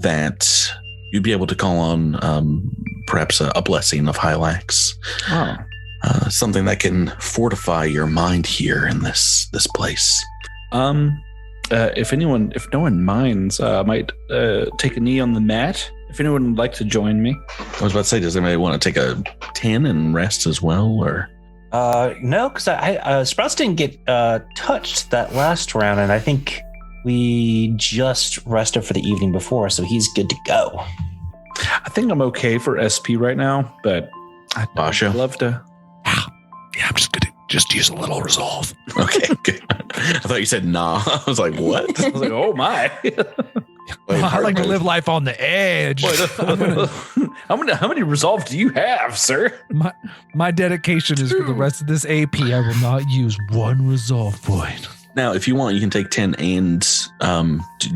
Speaker 3: that you'd be able to call on perhaps a blessing of Hylax.
Speaker 5: Oh.
Speaker 3: Something that can fortify your mind here in this place.
Speaker 5: If no one minds, I might take a knee on the mat. If anyone would like to join me.
Speaker 3: I was about to say, does anybody want to take a 10 and rest as well, or?
Speaker 7: No, because Sprouts didn't get touched that last round, and I think we just rested for the evening before, so he's good to go.
Speaker 5: I think I'm okay for SP right now, but
Speaker 3: Basho?
Speaker 5: I'd love to.
Speaker 1: Yeah, I'm just gonna use a little resolve.
Speaker 3: Okay, good. I thought you said nah. I was like, what?
Speaker 5: I was like, oh my.
Speaker 1: I like to live life on the edge.
Speaker 5: How many resolve do you have, sir?
Speaker 1: My dedication is for the rest of this AP. I will not use one resolve point.
Speaker 3: Now, if you want, you can take 10 and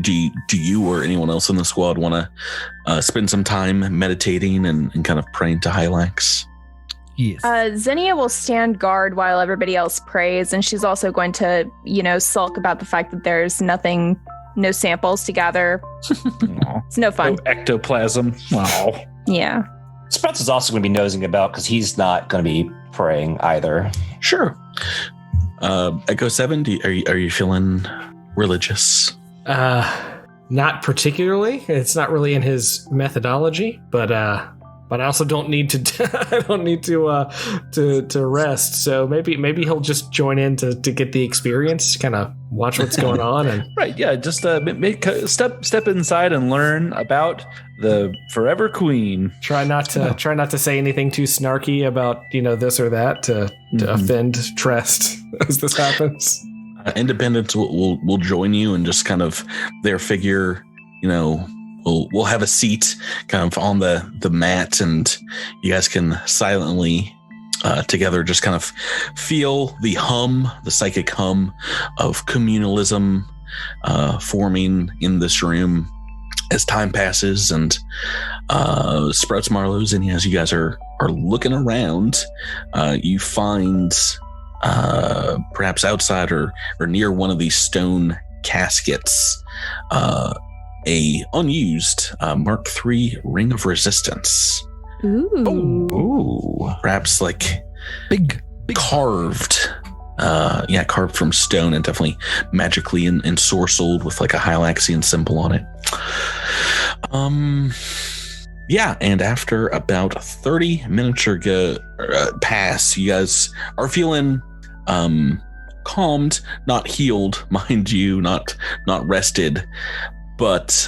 Speaker 3: do you or anyone else in the squad want to spend some time meditating and kind of praying to Hylax?
Speaker 1: Yes.
Speaker 6: Xenia will stand guard while everybody else prays, and she's also going to, sulk about the fact that there's no samples to gather. It's no fun.
Speaker 5: No ectoplasm. Wow.
Speaker 6: Yeah.
Speaker 7: Sprouts is also going to be nosing about because he's not going to be praying either.
Speaker 3: Sure. Echo 7, are you feeling religious?
Speaker 4: Not particularly. It's not really in his methodology, but I also don't need to. I don't need to rest. So maybe he'll just join in to get the experience, kind of watch what's going on, and
Speaker 5: right. Yeah, just step inside and learn about the Forever Queen.
Speaker 4: Try not to say anything too snarky about this or that to offend Trest as this happens.
Speaker 3: Independents will join you and just kind of their figure, We'll have a seat kind of on the mat, and you guys can silently together just kind of feel the psychic hum of communalism forming in this room as time passes. And Sprouts, Marlowe's, and as you guys are looking around, you find perhaps outside or near one of these stone caskets, a unused Mark III Ring of Resistance.
Speaker 6: Ooh.
Speaker 3: Perhaps like
Speaker 1: big
Speaker 3: carved. Carved from stone and definitely magically ensorcelled with like a Hylaxian symbol on it. And after about 30 minutes pass, you guys are feeling calmed, not healed, mind you, not rested, but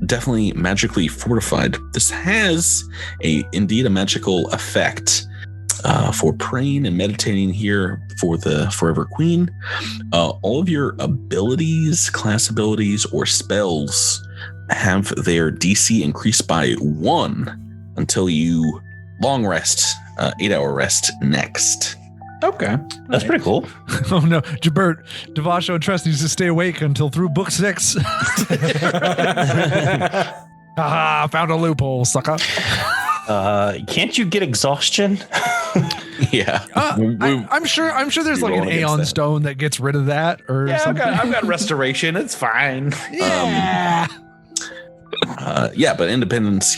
Speaker 3: definitely magically fortified. This has indeed a magical effect for praying and meditating here for the Forever Queen. All of your abilities, class abilities, or spells have their DC increased by 1 until you long rest, 8-hour rest next.
Speaker 5: Okay.
Speaker 7: That's pretty cool.
Speaker 1: Oh no, Jabert, Davaasho, and Trust needs to stay awake until through book 6. Found a loophole, sucker.
Speaker 7: Can't you get exhaustion?
Speaker 3: Yeah.
Speaker 1: I'm sure there's like an Aeon stone that gets rid of that or something.
Speaker 5: I've got restoration. It's fine.
Speaker 1: Yeah.
Speaker 3: But Independence,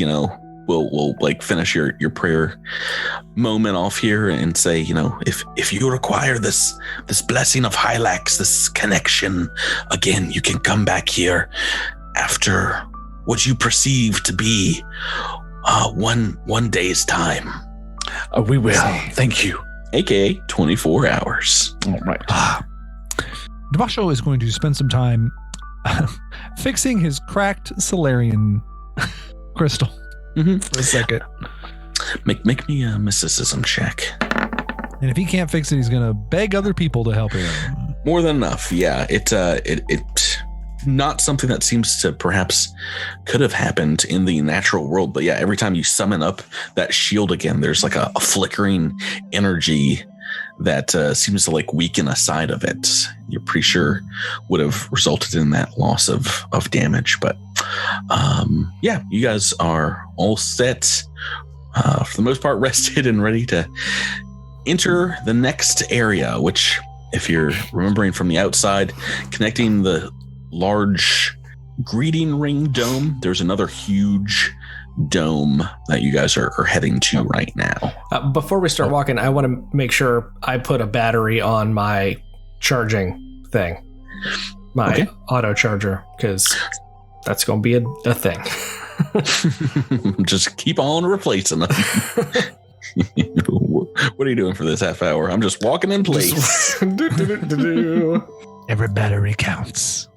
Speaker 3: we'll like finish your prayer moment off here and say, if you require this blessing of Hylax, this connection again, you can come back here after what you perceive to be one day's time.
Speaker 5: We will. Thank you.
Speaker 3: AKA 24 hours.
Speaker 5: All right.
Speaker 1: Davaasho is going to spend some time fixing his cracked Solarian crystal. For a second.
Speaker 3: Make me a mysticism check.
Speaker 1: And if he can't fix it, he's going to beg other people to help him.
Speaker 3: More than enough. Yeah. It not something that seems to perhaps could have happened in the natural world. But yeah, every time you summon up that shield again, there's like a flickering energy that seems to like weaken a side of it. You're pretty sure would have resulted in that loss of damage. But you guys are all set, for the most part rested and ready to enter the next area, which if you're remembering from the outside, connecting the large greeting ring dome, there's another huge dome that you guys are heading to right now.
Speaker 4: Before we start walking, I want to make sure I put a battery on my charging thing, my auto charger, because that's going to be a thing.
Speaker 3: Just keep on replacing them. What are you doing for this half hour? I'm just walking in place.
Speaker 1: Every battery counts.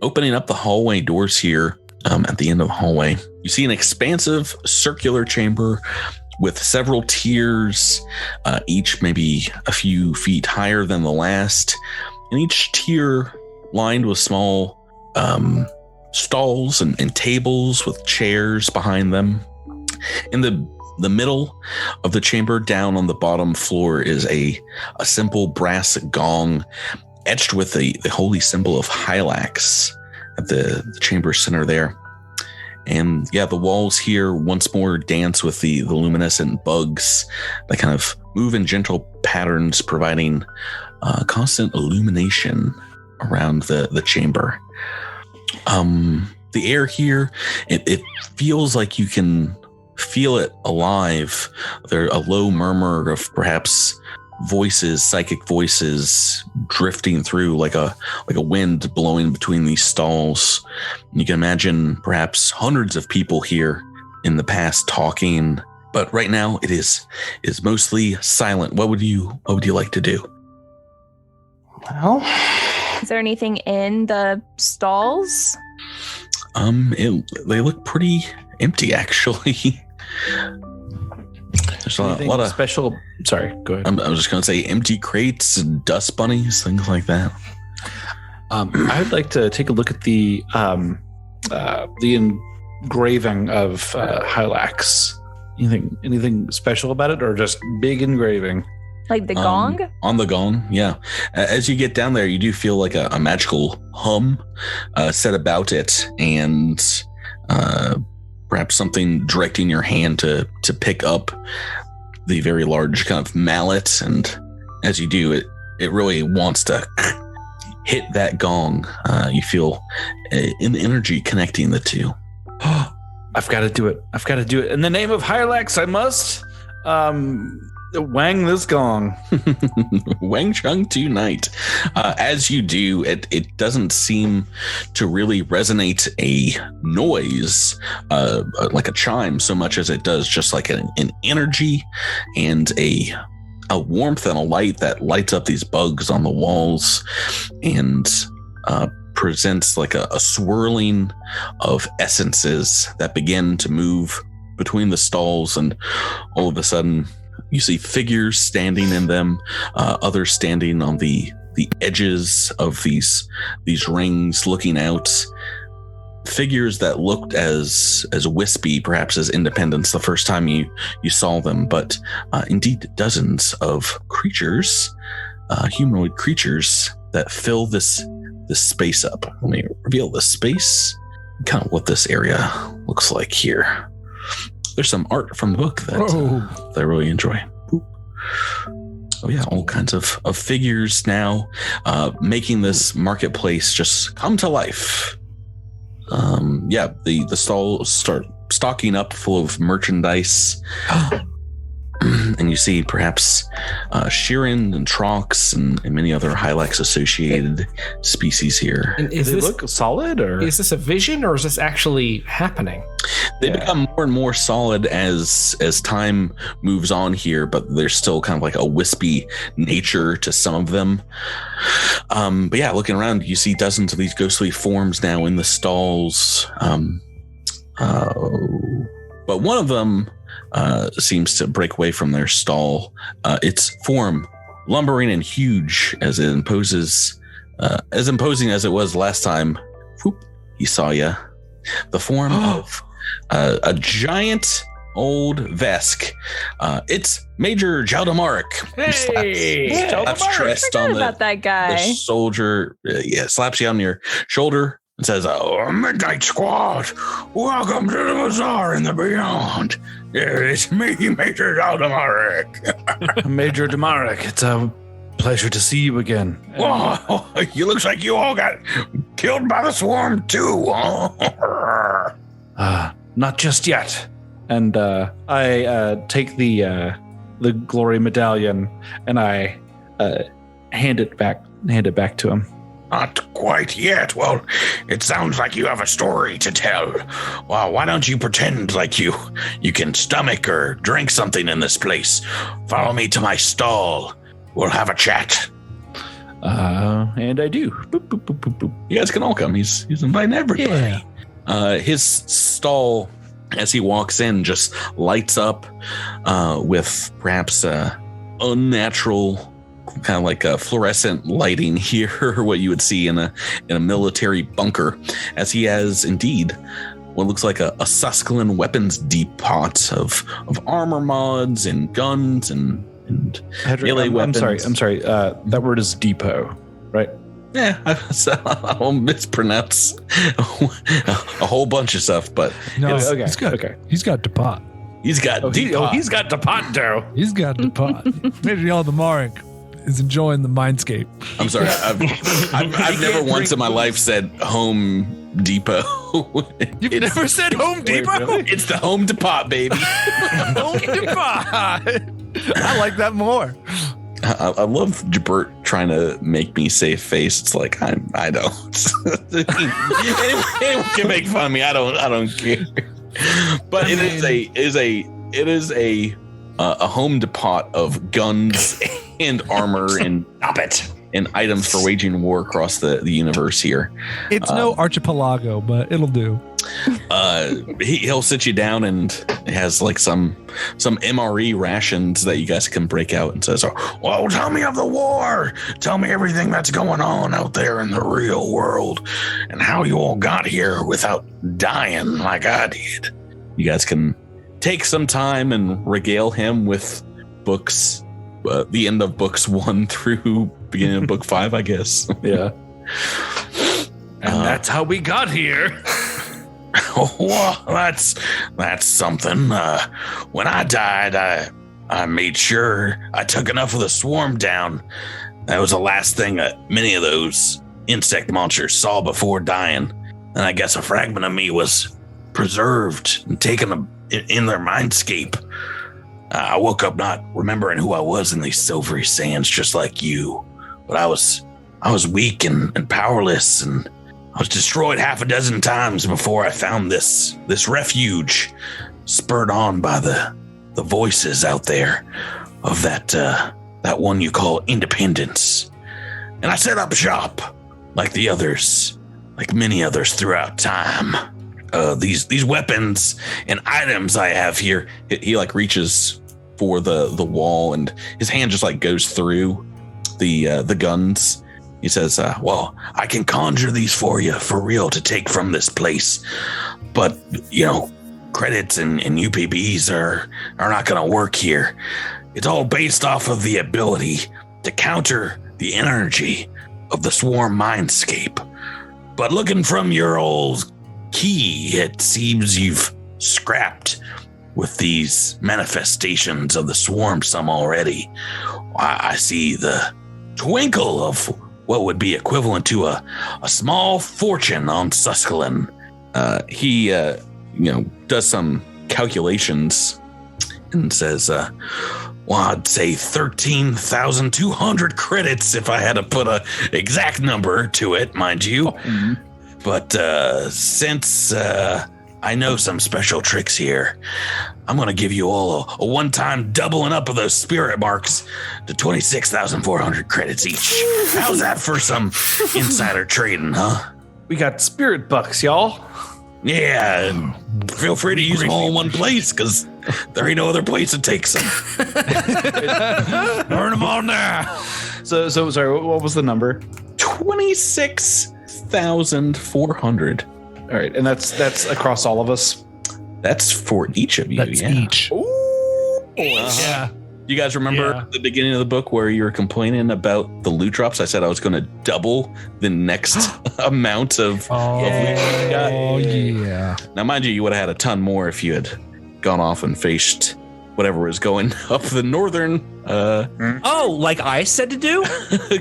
Speaker 3: Opening up the hallway doors here, at the end of the hallway, you see an expansive circular chamber with several tiers, each maybe a few feet higher than the last, and each tier lined with small stalls and tables with chairs behind them. In the middle of the chamber, down on the bottom floor, is a simple brass gong etched with the holy symbol of Hylax at the chamber center there. And yeah, the walls here once more dance with the luminescent bugs that kind of move in gentle patterns, providing constant illumination around the chamber. The air here, it feels like you can feel it alive. There's a low murmur of perhaps voices, psychic voices drifting through like a wind blowing between these stalls. You can imagine perhaps hundreds of people here in the past talking, but right now it is mostly silent. What would you like to do?
Speaker 7: Well,
Speaker 6: Is there anything in the stalls?
Speaker 3: They look pretty empty, actually. There's a lot of
Speaker 5: special. Sorry, go ahead.
Speaker 3: I was just going to say empty crates, dust bunnies, things like that.
Speaker 5: I would like to take a look at the engraving of Hylax. Anything special about it, or just big engraving?
Speaker 6: Like the gong?
Speaker 3: On the gong, yeah. As you get down there, you do feel like a magical hum set about it, and perhaps something directing your hand to pick up the very large kind of mallet. And as you do, it really wants to hit that gong. You feel an energy connecting the two.
Speaker 5: I've got to do it. In the name of Hylax, I must wang this gong.
Speaker 3: Wang Chung tonight. As you do, it doesn't seem to really resonate a noise like a chime so much as it does just like an energy and a warmth and a light that lights up these bugs on the walls and presents like a swirling of essences that begin to move between the stalls, and all of a sudden you see figures standing in them, others standing on the edges of these rings looking out. Figures that looked as wispy, perhaps as Independence the first time you saw them, but indeed dozens of creatures, humanoid creatures that fill this space up. Let me reveal the space, kind of what this area looks like here. There's some art from the book that I really enjoy. Boop. Oh yeah, all kinds of figures now, making this marketplace just come to life. The stalls start stocking up full of merchandise. And you see perhaps Shirin and Trox and many other Hylax associated species here.
Speaker 4: And
Speaker 5: Does it look solid, or
Speaker 4: is this a vision, or is this actually happening?
Speaker 3: They become more and more solid as time moves on here, but there's still kind of like a wispy nature to some of them. But yeah, looking around, you see dozens of these ghostly forms now in the stalls. But one of them seems to break away from their stall. Its form, lumbering and huge, as it imposes, as imposing as it was last time. Whoop, he saw ya. The form of a giant old Vesk. It's Major Jaldamarik.
Speaker 4: Hey,
Speaker 3: Slaps chest on
Speaker 6: about that guy.
Speaker 3: the soldier. Slaps you on your shoulder and says, "Oh, Midnight Squad, welcome to the bazaar in the beyond. It's me, Major Jaldamarik."
Speaker 5: Major Damarik? It's a Pleasure to see you again.
Speaker 8: Oh, you looks like you all got killed by the swarm too.
Speaker 5: Not just yet. And I take the glory medallion and I hand it back to him.
Speaker 8: Not quite yet. Well, it sounds like you have a story to tell. Well, why don't you pretend like you can stomach or drink something in this place? Follow me to my stall. We'll have a chat.
Speaker 5: And I do. Boop, boop, boop, boop, boop.
Speaker 3: You guys can all come. He's inviting everybody.
Speaker 1: Yeah.
Speaker 3: His stall, as he walks in, just lights up with perhaps unnatural, kind of like a fluorescent lighting here, what you would see in a military bunker, as he has indeed what looks like a Susquehan weapons depot of armor mods and guns and melee weapons.
Speaker 5: I'm sorry. That word is depot, right?
Speaker 3: Yeah, I'll mispronounce a whole bunch of stuff, but
Speaker 1: No,
Speaker 5: Okay.
Speaker 1: He's got depot.
Speaker 3: he's got depot.
Speaker 5: He's got depot dough.
Speaker 1: He's got depot. Maybe all the Mark is enjoying the mindscape.
Speaker 3: I'm sorry. I've never once in my life said Home Depot.
Speaker 1: You've never said Home Depot?
Speaker 5: really?
Speaker 3: It's the Home Depot, baby.
Speaker 1: Home Depot. I like that more.
Speaker 3: I love Jabert trying to make me save face. It's like I don't. anyone can make fun of me. I don't care. But it is a home depot of guns and armor and
Speaker 7: Stop it.
Speaker 3: and items for waging war across the universe here.
Speaker 1: It's no archipelago, but it'll do.
Speaker 3: He'll sit you down and has like some MRE rations that you guys can break out and says,
Speaker 8: Well, tell me of the war. Tell me everything that's going on out there in the real world and how you all got here without dying like I did.
Speaker 3: you guys can take some time and regale him with books, the end of books 1 through beginning of book 5, I guess.
Speaker 5: Yeah. And that's how we got here.
Speaker 8: Well, that's something. When I died, I made sure I took enough of the swarm down. That was the last thing that many of those insect monsters saw before dying. And I guess a fragment of me was preserved and taken in their mindscape. I woke up not remembering who I was in these silvery sands, just like you. But I was weak and powerless, and I was destroyed half a dozen times before I found this refuge, spurred on by the voices out there of that one you call independence. And I set up shop like the others, like many others throughout time. These weapons and items I have here, he like reaches for the wall and his hand just like goes through the guns. He says, well, I can conjure these for you for real to take from this place. But, credits and UPBs are not going to work here. It's all based off of the ability to counter the energy of the swarm mindscape. But looking from your old key, it seems you've scrapped with these manifestations of the swarm some already. I see the twinkle of what would be equivalent to a small fortune on Susquehan. He does some calculations and says, well, I'd say 13,200 credits if I had to put a exact number to it, mind you.
Speaker 5: Mm-hmm.
Speaker 8: But since I know some special tricks here, I'm going to give you all a one-time doubling up of those spirit marks to 26,400 credits each. How's that for some insider trading, huh?
Speaker 5: We got spirit bucks, y'all.
Speaker 8: Yeah, and feel free to use them all in one place, because there ain't no other place to take some.
Speaker 1: Burn them all now.
Speaker 5: So sorry, what was the number?
Speaker 3: 26,400.
Speaker 5: All right, and that's across all of us.
Speaker 3: That's for each of you.
Speaker 1: That's each.
Speaker 3: Yeah. You guys remember the beginning of the book where you were complaining about the loot drops? I said I was going to double the next amount of loot you got.
Speaker 1: Oh, yeah.
Speaker 3: Now, mind you, you would have had a ton more if you had gone off and faced whatever is going up the northern
Speaker 7: like I said to do?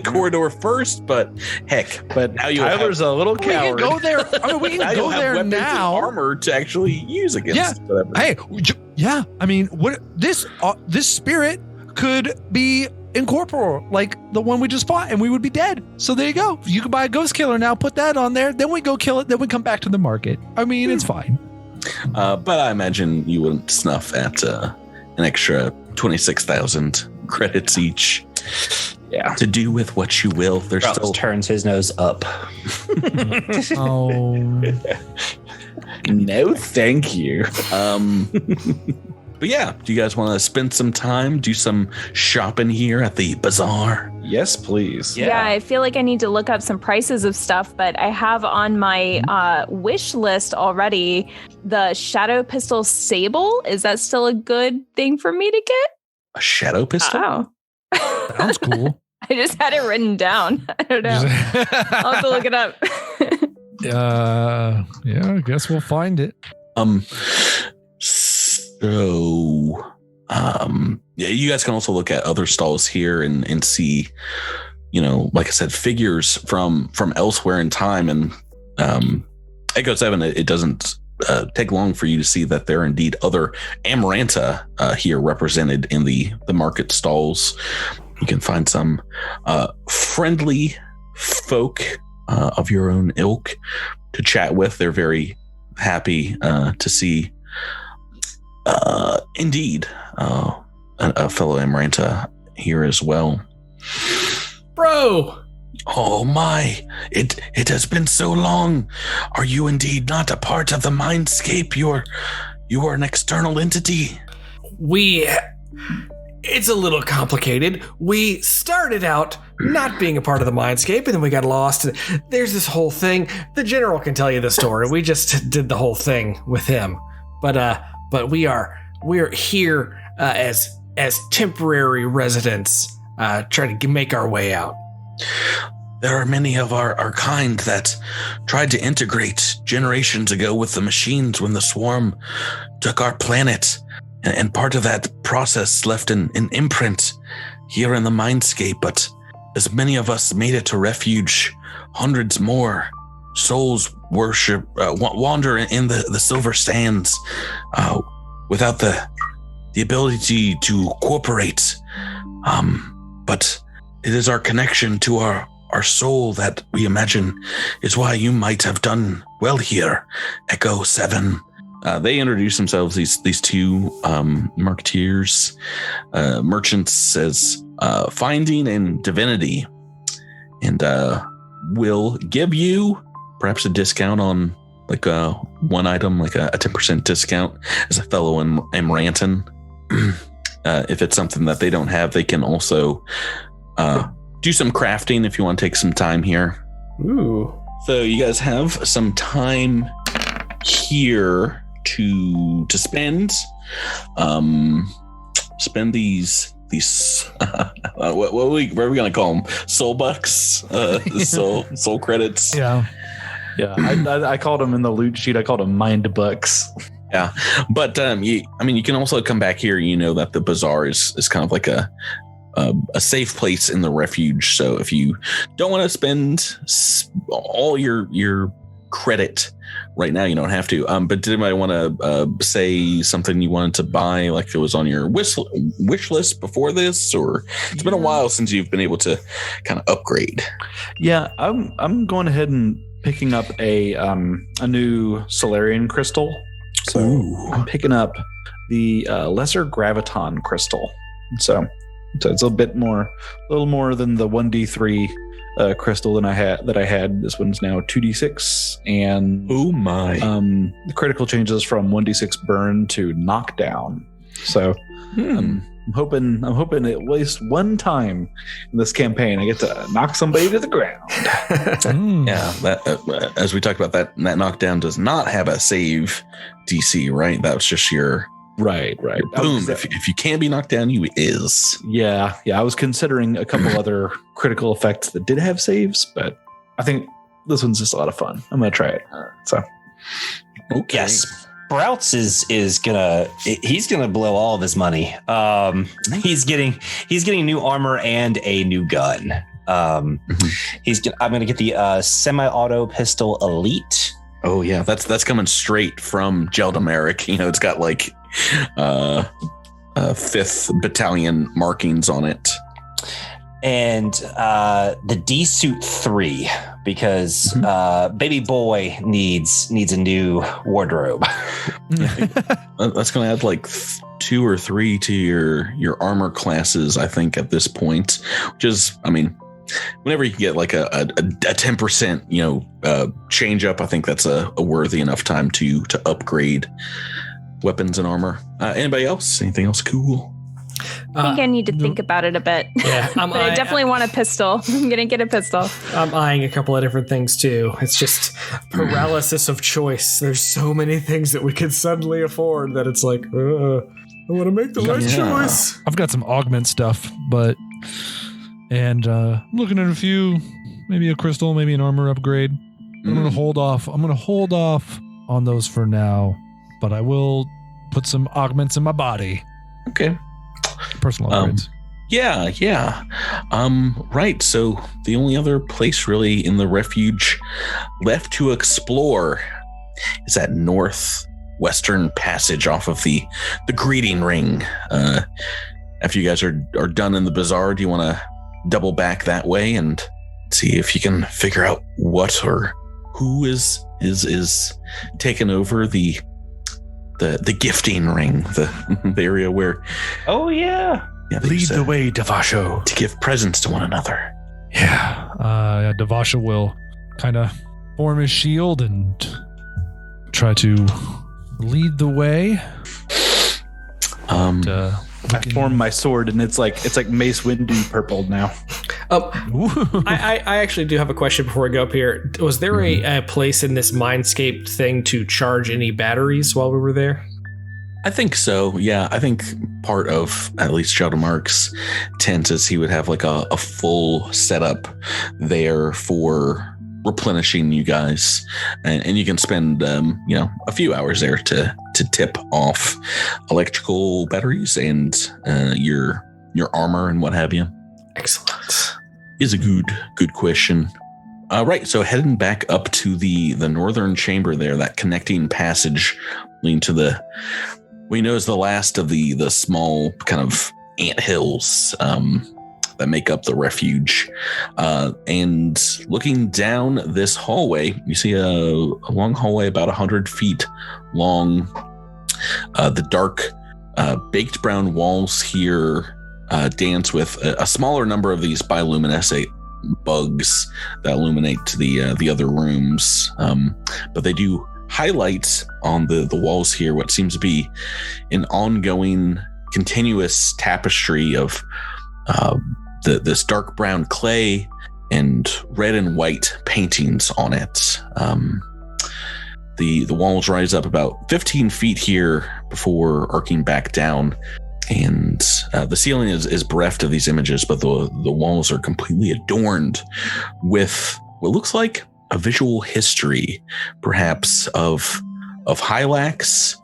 Speaker 3: corridor first, but heck,
Speaker 5: But
Speaker 3: now you
Speaker 5: Tyler's a little
Speaker 1: We can
Speaker 5: coward.
Speaker 1: go there. I mean, we
Speaker 3: now
Speaker 1: can
Speaker 3: you'll
Speaker 1: go
Speaker 3: have
Speaker 1: there
Speaker 3: weapons
Speaker 1: now.
Speaker 3: and armor to actually use against whatever.
Speaker 1: Hey, yeah. I mean, what this spirit could be incorporeal, like the one we just fought, and we would be dead. So there you go. You can buy a ghost killer now. Put that on there. Then we go kill it. Then we come back to the market. I mean, it's fine.
Speaker 3: But I imagine you wouldn't snuff at an extra 26,000 credits each.
Speaker 5: Yeah.
Speaker 3: To do with what you will. There's
Speaker 7: Rouse
Speaker 3: still
Speaker 7: turns his nose up.
Speaker 1: Oh,
Speaker 5: No, thank you.
Speaker 3: But yeah, do you guys want to spend some time, do some shopping here at the bazaar?
Speaker 5: Yes, please.
Speaker 6: Yeah, I feel like I need to look up some prices of stuff, but I have on my wish list already the Shadow Pistol Sable. Is that still a good thing for me to get?
Speaker 3: A shadow pistol?
Speaker 6: Oh.
Speaker 1: sounds cool.
Speaker 6: I just had it written down. I don't know. I'll have to look it up.
Speaker 1: Yeah, I guess we'll find it.
Speaker 3: Yeah, you guys can also look at other stalls here and see, like I said, figures from elsewhere in time. And Echo 7, it doesn't take long for you to see that there are indeed other Amaranta here represented in the market stalls. You can find some friendly folk of your own ilk to chat with. They're very happy to see indeed a fellow Amaranta here as well.
Speaker 4: Bro!
Speaker 8: Oh my, it has been so long. Are you indeed not a part of the mindscape? You are an external entity.
Speaker 4: It's a little complicated. We started out not being a part of the mindscape, and then we got lost. There's this whole thing. The general can tell you the story. We just did the whole thing with him. But we're here as temporary residents, trying to make our way out.
Speaker 8: There are many of our kind that tried to integrate generations ago with the machines when the swarm took our planet. And part of that process left an imprint here in the mindscape. But as many of us made it to refuge, hundreds more souls wander in the silver sands without the ability to cooperate. But it is our connection to our soul that we imagine is why you might have done well here, Echo 7. They introduce themselves, these two marketeers, merchants, as Finding and Divinity, and will give you perhaps a discount on like one item, like a 10% discount as a fellow Amarantan. If it's something that they don't have, they can also do some crafting if you want to take some time here.
Speaker 5: Ooh.
Speaker 3: So you guys have some time here to spend. Spend these what are we gonna call them? Soul bucks, soul credits.
Speaker 1: Yeah.
Speaker 5: I called them in the loot sheet. I called them mind bucks.
Speaker 3: Yeah, but you can also come back here. You know that the bazaar is kind of like a safe place in the refuge. So if you don't want to spend all your credit right now, you don't have to. But did anybody want to say something you wanted to buy, like if it was on your wish list before this, or it's been a while since you've been able to kind of upgrade?
Speaker 5: Yeah, I'm going ahead and picking up a new Solarian crystal. So I'm picking up the lesser graviton crystal. So it's a little more than the 1d3 crystal that I had. This one's now 2d6, and
Speaker 3: Oh my!
Speaker 5: The critical changes from 1d6 burn to knockdown. So I'm hoping at least one time in this campaign I get to knock somebody to the ground.
Speaker 3: Yeah, that as we talked about, that knockdown does not have a save DC, right? That was just your
Speaker 5: Right.
Speaker 3: boom. If you can be knocked down, you is.
Speaker 5: Yeah. I was considering a couple other critical effects that did have saves, but I think this one's just a lot of fun. I'm gonna try it. So
Speaker 3: Okay.
Speaker 7: Yes. Sprouts is gonna blow all of his money. He's getting new armor and a new gun. I'm gonna get the semi-auto pistol elite.
Speaker 3: Oh yeah, that's coming straight from Geldameric. You know, it's got like 5th Battalion markings on it.
Speaker 7: And the D-suit 3, because baby boy needs a new wardrobe.
Speaker 3: That's going to add like 2 or 3 to your armor classes, I think, at this point. Which is, I mean, whenever you get like a 10%, change up, I think that's a worthy enough time to upgrade weapons and armor. Anybody else? Anything else cool?
Speaker 6: I think I need to think about it a bit.
Speaker 4: Yeah,
Speaker 6: but I definitely want a pistol. I'm going to get a pistol.
Speaker 4: I'm eyeing a couple of different things too. It's just paralysis of choice. There's so many things that we could suddenly afford that it's like, I want to make the right choice.
Speaker 1: I've got some augment stuff, and looking at a few, maybe a crystal, maybe an armor upgrade. I'm going to hold off. I'm going to hold off on those for now, but I will put some augments in my body.
Speaker 3: Okay.
Speaker 1: Personal upgrades.
Speaker 3: Yeah. Right. So the only other place really in the refuge left to explore is that northwestern passage off of the greeting ring. After you guys are done in the bazaar, do you want to double back that way and see if you can figure out what or who is taking over the gifting ring, the area where...
Speaker 7: Oh, yeah.
Speaker 1: Lead the way, Davaasho.
Speaker 3: To give presents to one another.
Speaker 1: Yeah. Davaasho will kind of form his shield and try to lead the way.
Speaker 5: I formed my sword, and it's like Mace Windu purple now.
Speaker 4: I actually do have a question before we go up here. Was there a place in this Mindscape thing to charge any batteries while we were there?
Speaker 3: I think so. Yeah, I think part of at least Geldamark's tent is he would have like a full setup there for replenishing you guys, and you can spend a few hours there to tip off electrical batteries and your armor and what have you.
Speaker 4: Excellent.
Speaker 3: Is a good question. Right, so heading back up to the northern chamber there, that connecting passage leading to we know is the last of the small kind of anthills that make up the refuge. And looking down this hallway, you see a long hallway about 100 feet long. The dark baked brown walls here dance with a smaller number of these bioluminescent bugs that illuminate the other rooms. But they do highlight on the walls here what seems to be an ongoing continuous tapestry of this dark brown clay and red and white paintings on it. The walls rise up about 15 feet here before arcing back down, and the ceiling is bereft of these images, but the walls are completely adorned with what looks like a visual history, perhaps of Hylax,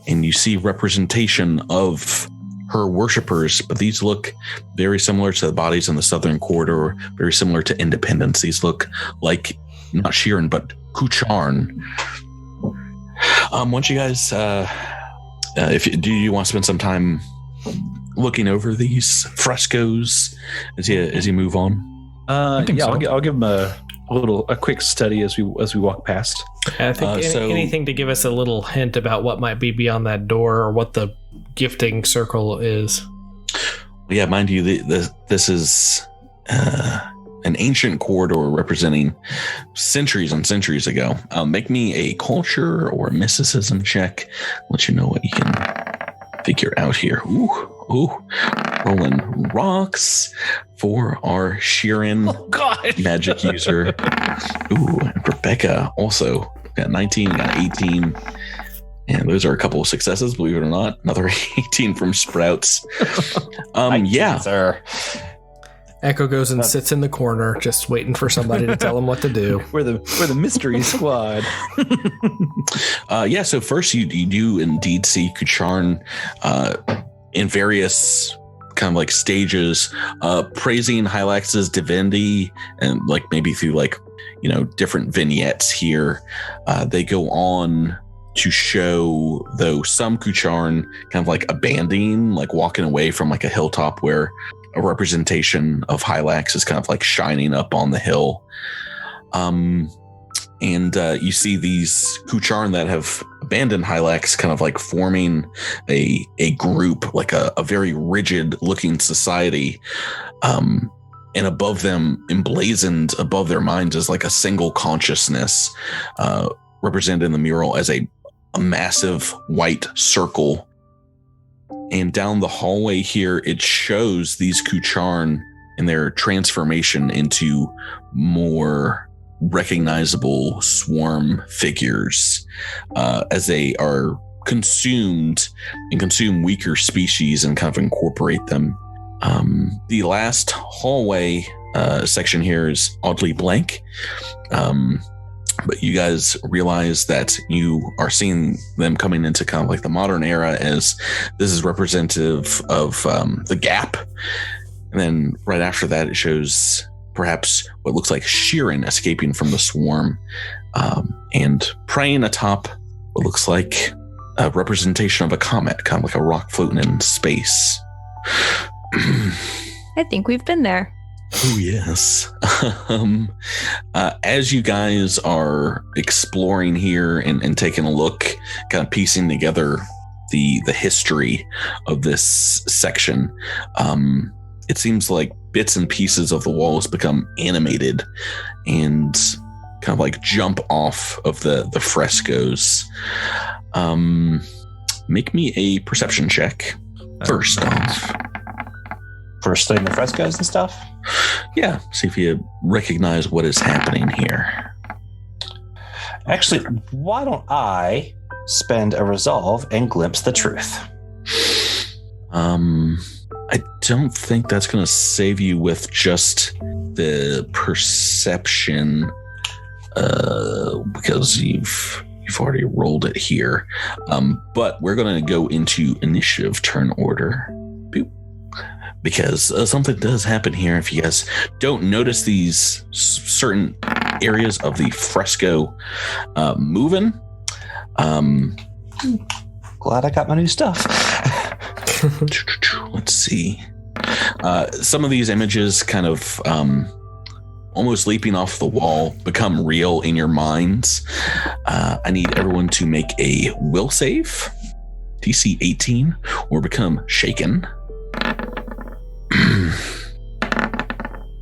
Speaker 3: and you see representation of her worshippers, but these look very similar to the bodies in the southern corridor, very similar to Independence. These look like not Sheeran, but Kucharn. Once you guys, do you want to spend some time looking over these frescoes as you move on?
Speaker 5: I'll give him a quick study as we walk past.
Speaker 4: I think anything to give us a little hint about what might be beyond that door or what the gifting circle is.
Speaker 3: Yeah, mind you, this is an ancient corridor representing centuries and centuries ago. Make me a culture or a mysticism check. Let you know what you can figure out here. Ooh, rolling rocks for our Sheeran magic user. Ooh, and Rebecca also got 19, got 18. And those are a couple of successes, believe it or not. Another 18 from Sprouts. Yeah.
Speaker 7: Sir.
Speaker 4: Echo goes and sits in the corner, just waiting for somebody to tell him what to do.
Speaker 5: We're the mystery squad.
Speaker 3: So first you do indeed see Kucharn in various kind of like stages, praising Hylax's divinity, and like maybe through like, you know, different vignettes here. They go on to show, though, some Kucharn kind of like abandoning, like walking away from like a hilltop where a representation of Hylax is kind of like shining up on the hill. And you see these Kucharn that have abandoned Hylax kind of like forming a group, like a very rigid looking society. And above them, emblazoned above their minds, is like a single consciousness, represented in the mural as a massive white circle. And down the hallway here, it shows these Kucharn in their transformation into more recognizable swarm figures, as they are consumed and consume weaker species and kind of incorporate them. The last hallway section here is oddly blank. But you guys realize that you are seeing them coming into kind of like the modern era, as this is representative of the gap. And then right after that, it shows perhaps what looks like Sheeran escaping from the swarm, and praying atop what looks like a representation of a comet, kind of like a rock floating in space.
Speaker 6: I think we've been there.
Speaker 3: Oh, yes. As you guys are exploring here and taking a look, kind of piecing together the history of this section, it seems like bits and pieces of the walls become animated and kind of like jump off of the frescoes. Make me a perception check first off.
Speaker 7: For studying the frescoes and stuff?
Speaker 3: Yeah, see if you recognize what is happening here.
Speaker 7: Actually, why don't I spend a resolve and glimpse the truth?
Speaker 3: I don't think that's going to save you with just the perception, because you've already rolled it here. But we're going to go into initiative turn order. Boop. Because something does happen here. If you guys don't notice these certain areas of the fresco moving.
Speaker 7: Glad I got my new stuff.
Speaker 3: Let's see. Some of these images kind of almost leaping off the wall become real in your minds. I need everyone to make a will save, DC 18, or become shaken.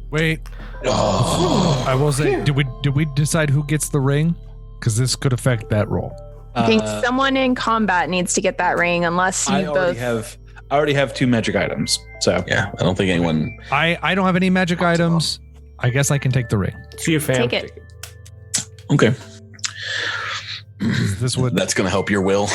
Speaker 1: Wait. I will say, did we decide who gets the ring? Because this could affect that roll.
Speaker 6: I think someone in combat needs to get that ring, unless you both.
Speaker 5: I already have 2 magic items. So
Speaker 3: yeah, I don't think anyone.
Speaker 1: I don't have any magic items. I guess I can take the ring.
Speaker 4: See you, fam.
Speaker 6: Take it.
Speaker 3: Okay.
Speaker 1: This would.
Speaker 3: That's going to help your will.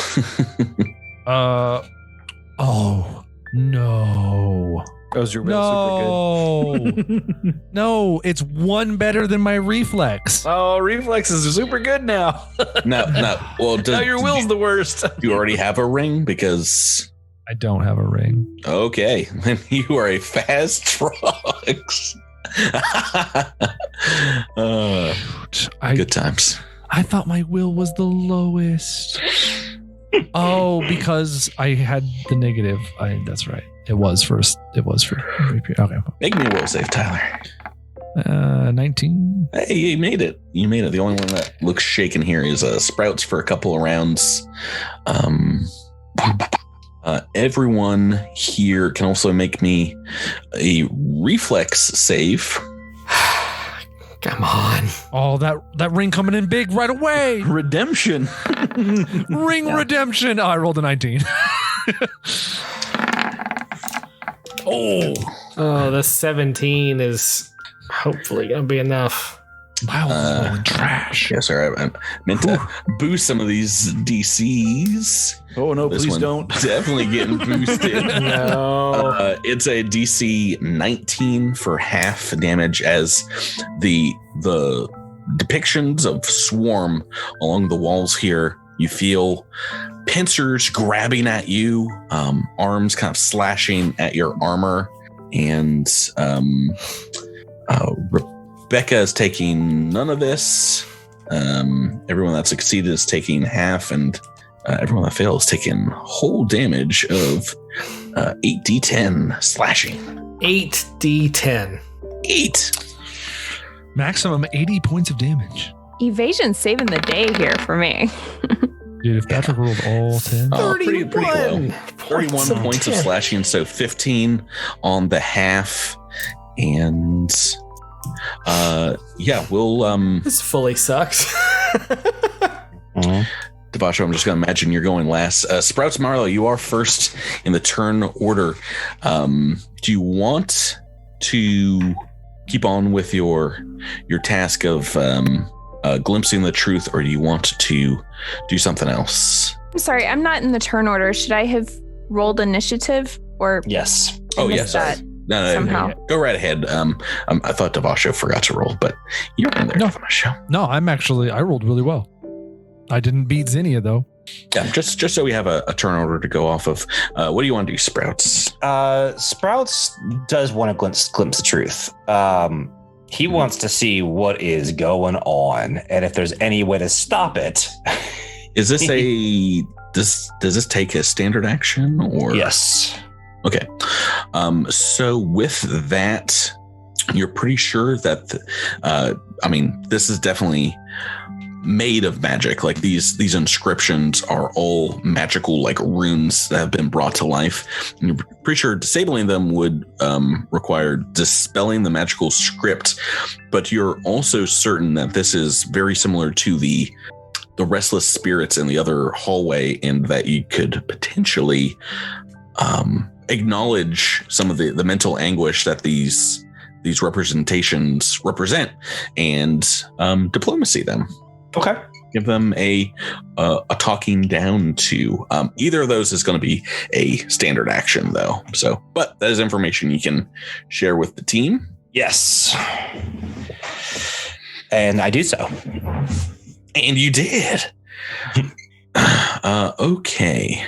Speaker 1: Oh no.
Speaker 5: that was your will super
Speaker 1: No. No, it's one better than my reflex.
Speaker 5: good. Oh, reflexes are super good now.
Speaker 3: No. Well,
Speaker 5: Now your will's the worst.
Speaker 3: You already have a ring because.
Speaker 1: I don't have a ring.
Speaker 3: Okay, then you are a fast frogs. Good times.
Speaker 1: I thought my will was the lowest. Oh, because I had the negative. That's right. It was first. It was for. Okay.
Speaker 3: Make me a will save, Tyler.
Speaker 1: 19.
Speaker 3: Hey, you made it. You made it. The only one that looks shaken here is Sprouts for a couple of rounds. Everyone here can also make me a reflex save.
Speaker 4: Come on.
Speaker 1: Oh, that ring coming in big right away.
Speaker 5: Redemption.
Speaker 1: Ring redemption. Oh, I rolled a 19.
Speaker 4: Oh, the 17 is hopefully going to be enough.
Speaker 1: Miles is rolling trash.
Speaker 3: Yeah, sorry, I meant to boost some of these DCs.
Speaker 5: Oh no,
Speaker 3: This
Speaker 5: please
Speaker 3: one
Speaker 5: don't.
Speaker 3: Definitely getting boosted.
Speaker 4: No.
Speaker 3: It's a DC 19 for half damage as the depictions of swarm along the walls here. You feel pincers grabbing at you, arms kind of slashing at your armor, and Rebecca is taking none of this. Everyone that succeeded is taking half, and everyone that fails is taking whole damage of 8d10 slashing.
Speaker 4: 8d10.
Speaker 3: 8.
Speaker 1: Maximum 80 points of damage.
Speaker 6: Evasion saving the day here for me.
Speaker 1: Dude, if Patrick rolled all 10.
Speaker 3: Oh, pretty low. 31 points of slashing, so 15 on the half. And we'll
Speaker 4: This fully sucks.
Speaker 3: Davaasho, I'm just gonna imagine you're going last. Sprouts Marlowe, you are first in the turn order. Do you want to keep on with your task of glimpsing the truth, or do you want to do something else?
Speaker 6: I'm sorry, I'm not in the turn order. Should I have rolled initiative or
Speaker 7: Yes.
Speaker 6: I
Speaker 3: Oh,
Speaker 6: missed
Speaker 3: yes. Sorry.
Speaker 6: that
Speaker 3: No,
Speaker 6: somehow?
Speaker 3: go right ahead. I thought Davaasho forgot to roll, but you're in there,
Speaker 1: No.
Speaker 3: Davaasho.
Speaker 1: No, I rolled really well. I didn't beat Zinnia though.
Speaker 3: Yeah, just so we have a turn order to go off of. What do you want to do, Sprouts?
Speaker 7: Sprouts does want to glimpse the truth. He wants to see what is going on, and if there's any way to stop it.
Speaker 3: Is this does this take a standard action or?
Speaker 7: Yes.
Speaker 3: Okay. So with that, you're pretty sure that, this is definitely made of magic. Like these inscriptions are all magical, like runes that have been brought to life. And you're pretty sure disabling them would require dispelling the magical script, but you're also certain that this is very similar to the restless spirits in the other hallway, and that you could potentially acknowledge some of the mental anguish that these representations represent, and diplomacy them.
Speaker 7: Okay.
Speaker 3: Give them a talking down to. Either of those is going to be a standard action, though. So, but that is information you can share with the team.
Speaker 7: Yes. And I do so.
Speaker 3: And you did. Okay.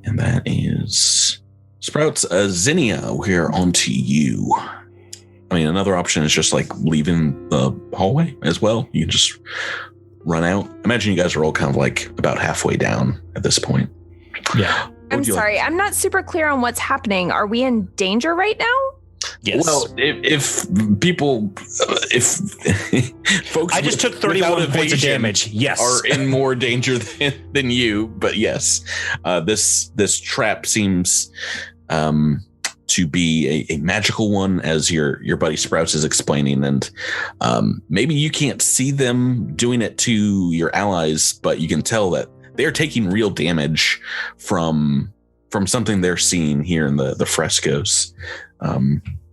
Speaker 3: And that is Sprouts. Zinnia, we're on to you. I mean, another option is just like leaving the hallway as well. You can just run out. Imagine you guys are all kind of like about halfway down at this point.
Speaker 1: Yeah.
Speaker 6: I'm sorry, I'm not super clear on what's happening. Are we in danger right now?
Speaker 7: Yes.
Speaker 3: Well, if folks,
Speaker 7: I just took 31 points of damage. Yes.
Speaker 3: are in more danger than you, but yes, this trap seems to be a magical one, as your buddy Sprouts is explaining, and maybe you can't see them doing it to your allies, but you can tell that they're taking real damage from something they're seeing here in the frescoes.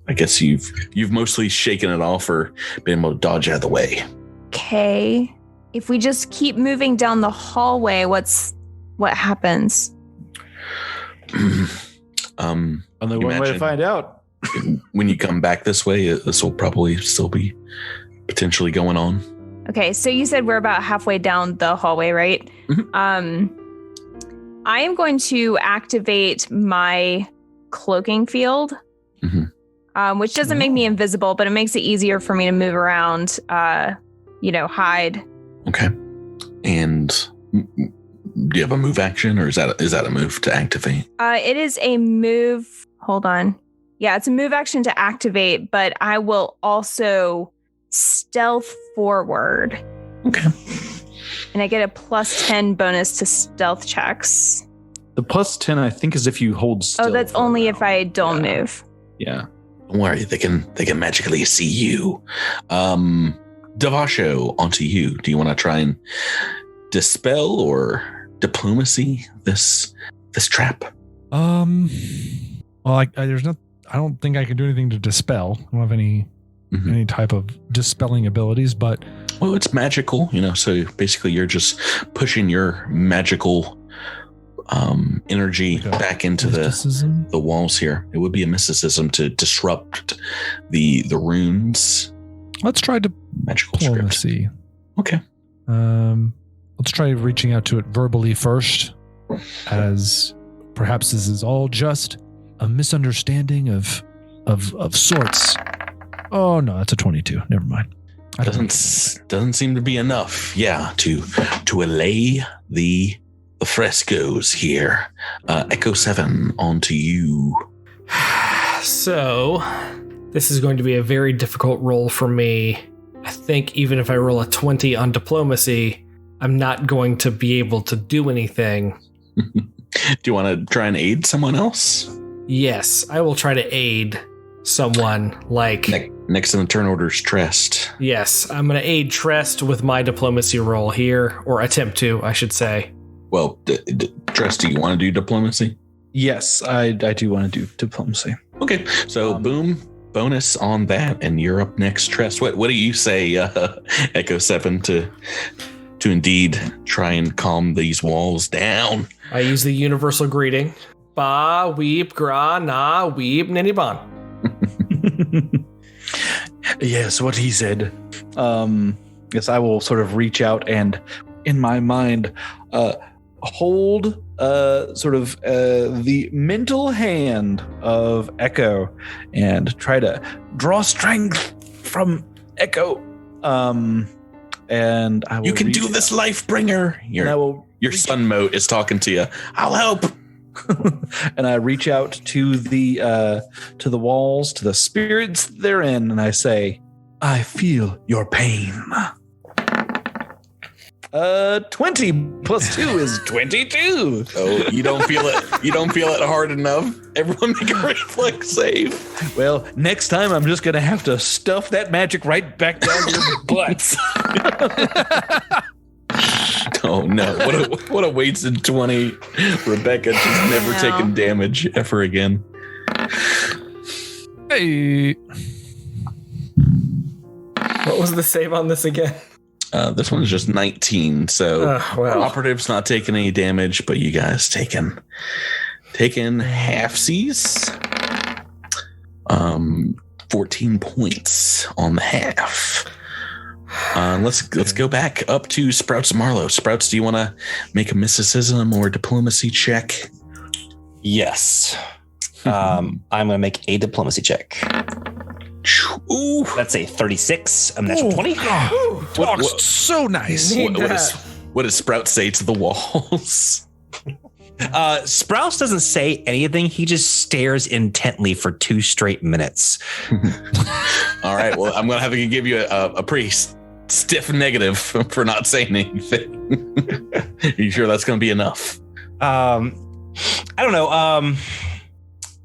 Speaker 3: I guess you've mostly shaken it off or been able to dodge out of the way.
Speaker 6: Okay. If we just keep moving down the hallway, what happens?
Speaker 5: Only
Speaker 3: You
Speaker 5: one way to
Speaker 3: imagine-
Speaker 5: find out.
Speaker 3: When you come back this way, this will probably still be potentially going on.
Speaker 6: Okay, so you said we're about halfway down the hallway, right?
Speaker 3: Mhm.
Speaker 6: I am going to activate my cloaking field,
Speaker 3: Mhm.
Speaker 6: Which doesn't make me invisible, but it makes it easier for me to move around, hide.
Speaker 3: Okay. And do you have a move action, or is that a move to activate?
Speaker 6: It is a move. Hold on. Yeah, it's a move action to activate, but I will also stealth forward.
Speaker 3: Okay.
Speaker 6: And I get a +10 bonus to stealth checks.
Speaker 5: The +10, I think, is if you hold still.
Speaker 6: Oh, that's
Speaker 5: for
Speaker 6: only
Speaker 5: a
Speaker 6: if I don't
Speaker 5: Yeah.
Speaker 6: move.
Speaker 5: Yeah.
Speaker 3: Don't worry, they can magically see you. Davaasho, onto you. Do you want to try and dispel or diplomacy this trap?
Speaker 1: Well, I don't think I can do anything to dispel. I don't have any
Speaker 3: Mhm.
Speaker 1: any type of dispelling abilities, but
Speaker 3: Well, it's magical, so basically you're just pushing your magical energy back into the walls here. It would be a mysticism to disrupt the runes.
Speaker 1: Let's try
Speaker 3: magical script.
Speaker 1: diplomacy.
Speaker 3: Okay.
Speaker 1: Let's try reaching out to it verbally first, as perhaps this is all just a misunderstanding of sorts. Oh no, that's a 22. Never mind.
Speaker 3: Doesn't seem to be enough. Yeah, to allay the frescoes here. Echo 7, on to you.
Speaker 4: So, this is going to be a very difficult roll for me. I think even if I roll a 20 on diplomacy, I'm not going to be able to do anything.
Speaker 3: Do you want to try and aid someone else?
Speaker 4: Yes, I will try to aid someone like...
Speaker 3: Next in the turn order is Trest.
Speaker 4: Yes, I'm going to aid Trest with my diplomacy roll here, or attempt to, I should say.
Speaker 3: Well, Trest, do you want to do diplomacy?
Speaker 5: Yes, I do want to do diplomacy.
Speaker 3: Okay, so boom, bonus on that, and you're up next, Trest. What do you say, Echo 7, to indeed try and calm these walls down?
Speaker 4: I use the universal greeting. Ba, weep, gra, na, weep, niniban.
Speaker 5: Yes, what he said. Yes, I will sort of reach out and, in my mind, hold the mental hand of Echo and try to draw strength from Echo. And I will.
Speaker 3: You can do this, Lifebringer. Your sun moat is talking to you. I'll help.
Speaker 5: And I reach out to the walls, to the spirits therein, and I say, I feel your pain. 20 plus 2 is 22.
Speaker 3: Oh, you don't feel it. You don't feel it hard enough. Everyone make a reflex save.
Speaker 5: Well, next time I'm just gonna have to stuff that magic right back down your butts.
Speaker 3: Oh no! What a wasted 20. Rebecca just never taken damage ever again.
Speaker 1: Hey,
Speaker 4: What was the save on this again?
Speaker 3: This one's just 19. So operative's not taking any damage, but you guys taking halfsies. 14 points on the half. Let's go back up to Sprouts and Marlowe. Sprouts, do you want to make a mysticism or diplomacy check?
Speaker 7: Yes. I'm going to make a diplomacy check.
Speaker 3: Ooh,
Speaker 7: That's a 36. A natural 20.
Speaker 1: Talks so nice.
Speaker 3: What does Sprout say to the walls?
Speaker 7: Sprouse doesn't say anything. He just stares intently for 2 straight minutes.
Speaker 3: All right. Well, I'm going to have to give you a pretty stiff negative for not saying anything. Are you sure that's going to be enough?
Speaker 7: I don't know.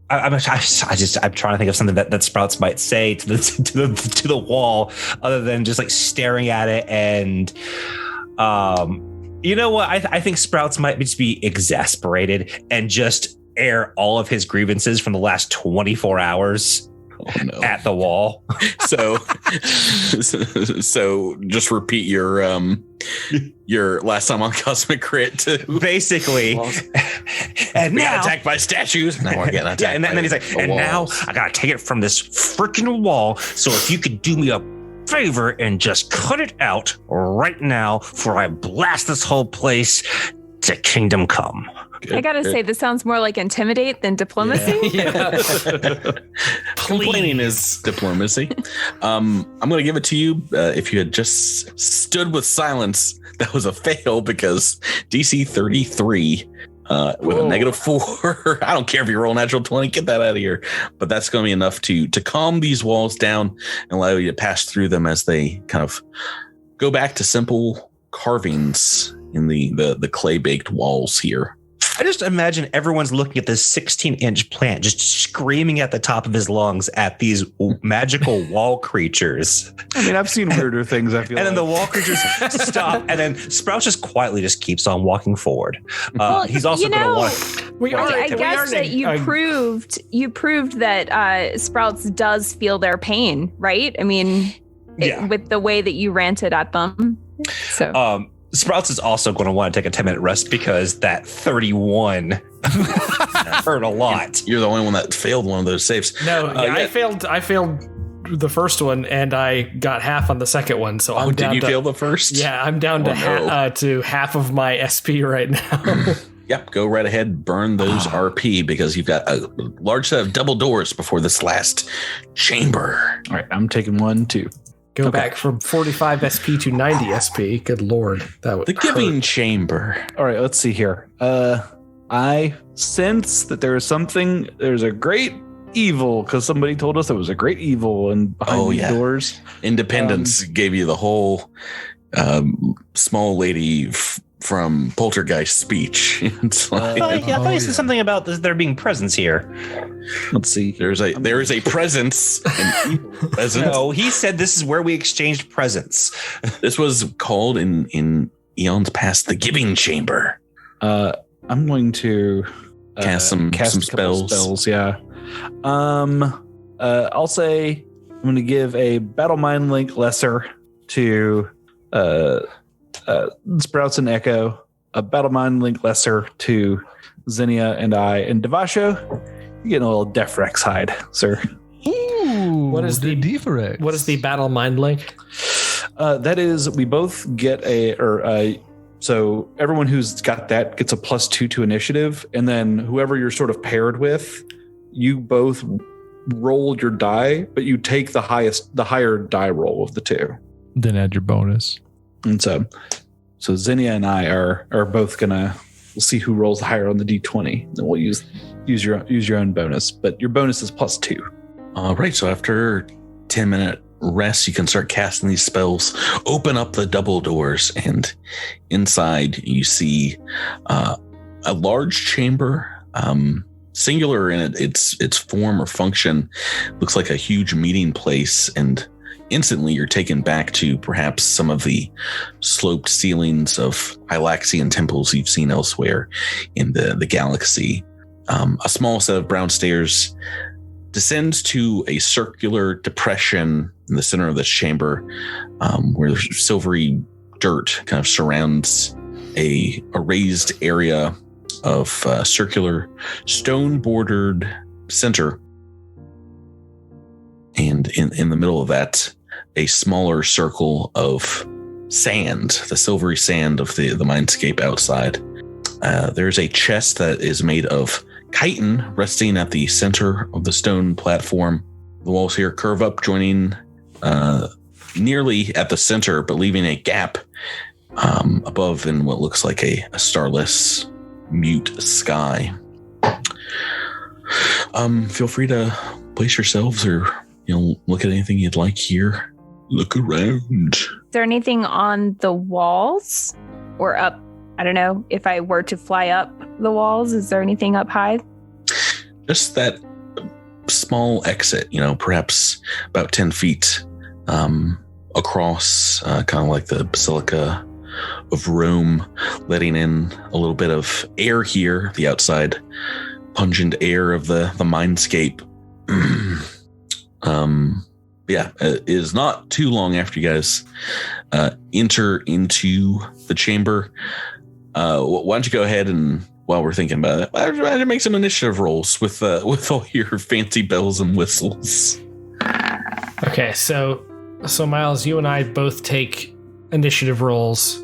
Speaker 7: I'm trying to think of something that Sprouts might say to the wall, other than just like staring at it. And you know what? I think Sprouts might just be exasperated and just air all of his grievances from the last 24 hours at the wall.
Speaker 3: So just repeat your last time on Cosmic Crit to
Speaker 7: basically. And
Speaker 3: we
Speaker 7: now
Speaker 3: got attacked by statues. Now we're getting attacked.
Speaker 7: Yeah, and then he's like, and now I gotta take it from this freaking wall. So if you could do me a favor and just cut it out right now before I blast this whole place to Kingdom Come.
Speaker 6: I gotta say, this sounds more like intimidate than diplomacy.
Speaker 4: Yeah.
Speaker 3: Complaining is diplomacy. I'm going to give it to you. If you had just stood with silence, that was a fail because DC 33 with a -4. I don't care if you roll natural 20, get that out of here. But that's going to be enough to calm these walls down and allow you to pass through them as they kind of go back to simple carvings in the clay-baked walls here.
Speaker 7: I just imagine everyone's looking at this 16-inch plant, just screaming at the top of his lungs at these magical wall creatures.
Speaker 5: I mean, I've seen weirder things, I feel
Speaker 7: And
Speaker 5: like.
Speaker 7: then the wall creatures stop, and then Sprout just quietly just keeps on walking forward. He's also going to want.
Speaker 6: I guess that you proved that Sprouts does feel their pain, right? I mean, with the way that you ranted at them. So
Speaker 7: Sprouts is also going to want to take a 10-minute rest because that 31 hurt a lot.
Speaker 3: You're the only one that failed one of those saves.
Speaker 4: No, I failed the first one, and I got half on the second one. So I'm down.
Speaker 3: Did you fail the first?
Speaker 4: Yeah, I'm down to half of my SP right now.
Speaker 3: Yep, go right ahead, burn those RP because you've got a large set of double doors before this last chamber.
Speaker 5: All right, I'm taking 1, 2.
Speaker 4: Go back from 45 SP to 90 SP. Good lord, that would
Speaker 3: The giving chamber.
Speaker 5: All right, let's see here. I sense that there's a great evil because somebody told us there was a great evil and behind these doors.
Speaker 3: Independence gave you the whole small lady from Poltergeist speech. It's like,
Speaker 7: I thought you said something about there being presence here.
Speaker 5: Let's see.
Speaker 3: There is a presence. An evil presence.
Speaker 7: No, he said this is where we exchanged presents.
Speaker 3: This was called in eons past the giving chamber.
Speaker 5: I'm going to
Speaker 3: cast some spells.
Speaker 5: Yeah. I'll say I'm going to give a battle mind link lesser to Sprouts and Echo, a battle mind link lesser to Zinnia and I, and Davaasho, you're getting a little Def Rex hide, sir.
Speaker 1: Ooh,
Speaker 4: what is the
Speaker 1: Deferex?
Speaker 4: What is the battle mind link?
Speaker 5: That is, we both get so everyone who's got that gets a +2 to initiative, and then whoever you're sort of paired with, you both roll your die, but you take the higher die roll of the two.
Speaker 1: Then add your bonus.
Speaker 5: And so Zinnia and I are both we'll see who rolls higher on the D20. Then we'll use your own bonus, but your bonus is +2.
Speaker 3: All right. So after 10-minute rest, you can start casting these spells. Open up the double doors, and inside you see a large chamber, singular in its form or function. Looks like a huge meeting place, and instantly you're taken back to perhaps some of the sloped ceilings of Hylaxian temples you've seen elsewhere in the galaxy. A small set of brown stairs descends to a circular depression in the center of this chamber, where silvery dirt kind of surrounds a raised area of circular stone bordered center. And in the middle of that, a smaller circle of sand, the silvery sand of the mindscape outside. There's a chest that is made of chitin resting at the center of the stone platform. The walls here curve up, joining nearly at the center, but leaving a gap above in what looks like a starless, mute sky. Feel free to place yourselves or look at anything you'd like here. Look around.
Speaker 6: Is there anything on the walls or up? I don't know. If I were to fly up the walls, is there anything up high?
Speaker 3: Just that small exit, perhaps about 10 feet across, kind of like the Basilica of Rome, letting in a little bit of air here, the outside pungent air of the mindscape. It is not too long after you guys enter into the chamber. Why don't you go ahead and, while we're thinking about it, why don't you make some initiative rolls with all your fancy bells and whistles?
Speaker 4: Okay, so Miles, you and I both take initiative rolls.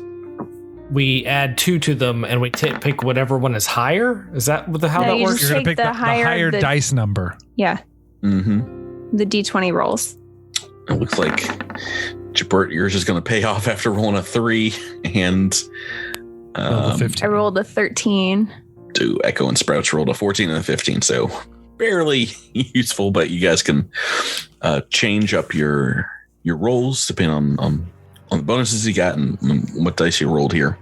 Speaker 4: We add 2 to them, and we pick whatever one is higher. Is that how that works?
Speaker 1: You're going to pick the higher dice number.
Speaker 6: Yeah.
Speaker 3: Mm-hmm.
Speaker 6: The D20 rolls.
Speaker 3: It looks like Jabert, yours is going to pay off after rolling a 3, and
Speaker 6: I rolled a 13.
Speaker 3: Echo and Sprouts rolled a 14 and a 15, so barely useful, but you guys can change up your rolls depending on the bonuses you got and what dice you rolled here.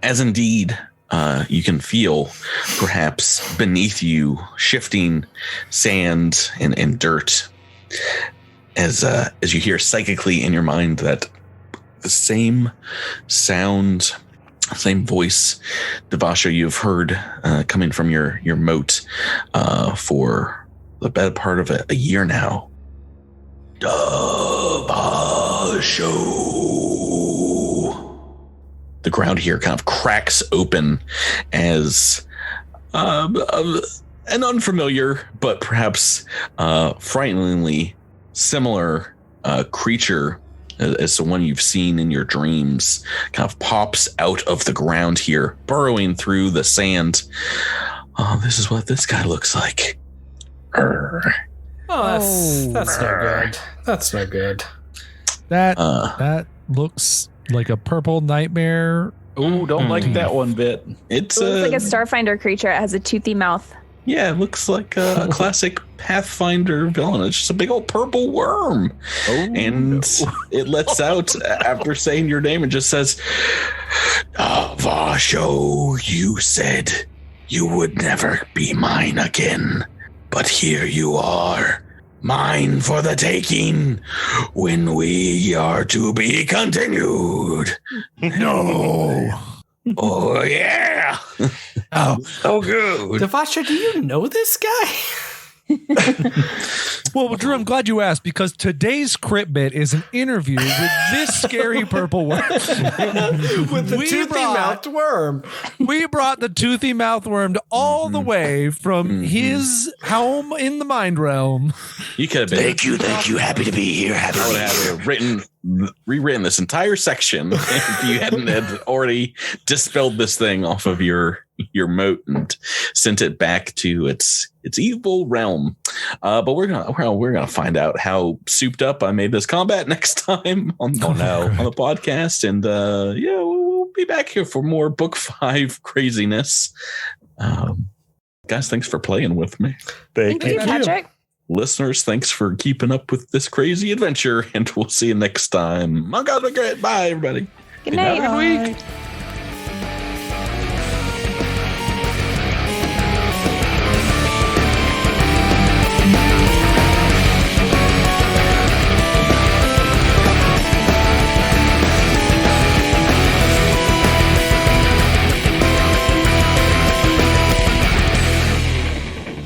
Speaker 3: As indeed, you can feel perhaps beneath you shifting sand and dirt as you hear psychically in your mind that the same sound, same voice, Davaasho, you've heard coming from your moat for the better part of a year now. Dove.
Speaker 8: Davaasho. The ground here kind of cracks open as an unfamiliar but perhaps frighteningly similar creature as the one you've seen in your dreams kind of pops out of the ground here, burrowing through the sand. Oh, this is what this guy looks like.
Speaker 4: Oh, that's no good. That's no good.
Speaker 1: That looks like a purple nightmare.
Speaker 5: Oh, don't like that one bit.
Speaker 8: It's
Speaker 6: It looks like a Starfinder creature. It has a toothy mouth.
Speaker 8: Yeah, it looks like a classic Pathfinder villain. It's just a big old purple worm. And it lets out after saying your name and just says, Davaasho, you said you would never be mine again. But here you are, mine for the taking, when we are to be continued.
Speaker 1: No.
Speaker 8: Oh, yeah. Oh, so good.
Speaker 4: Davaasho, do you know this guy?
Speaker 1: Well, Drew, I'm glad you asked, because today's crit bit is an interview with this scary purple worm.
Speaker 4: With the toothy-mouthed worm.
Speaker 1: We brought the toothy mouth worm all the way from his home in the mind realm.
Speaker 8: You could have been.
Speaker 7: Thank you. Happy to be here.
Speaker 8: I would have rewritten this entire section if you hadn't had already dispelled this thing off of your moat and sent it back to its evil realm. But we're gonna find out how souped up I made this combat next time on the podcast, and we'll be back here for more Book 5 craziness. Guys, thanks for playing with me.
Speaker 6: Thank you, Patrick.
Speaker 8: Listeners, thanks for keeping up with this crazy adventure, and we'll see you next time. My God, great. Bye, everybody.
Speaker 6: Good night.
Speaker 1: Good week.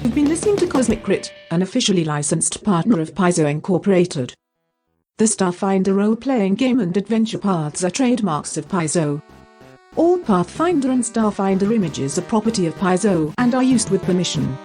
Speaker 9: You've been listening to Cosmic Crit, an officially licensed partner of Paizo Incorporated. The Starfinder role-playing game and adventure paths are trademarks of Paizo. All Pathfinder and Starfinder images are property of Paizo and are used with permission.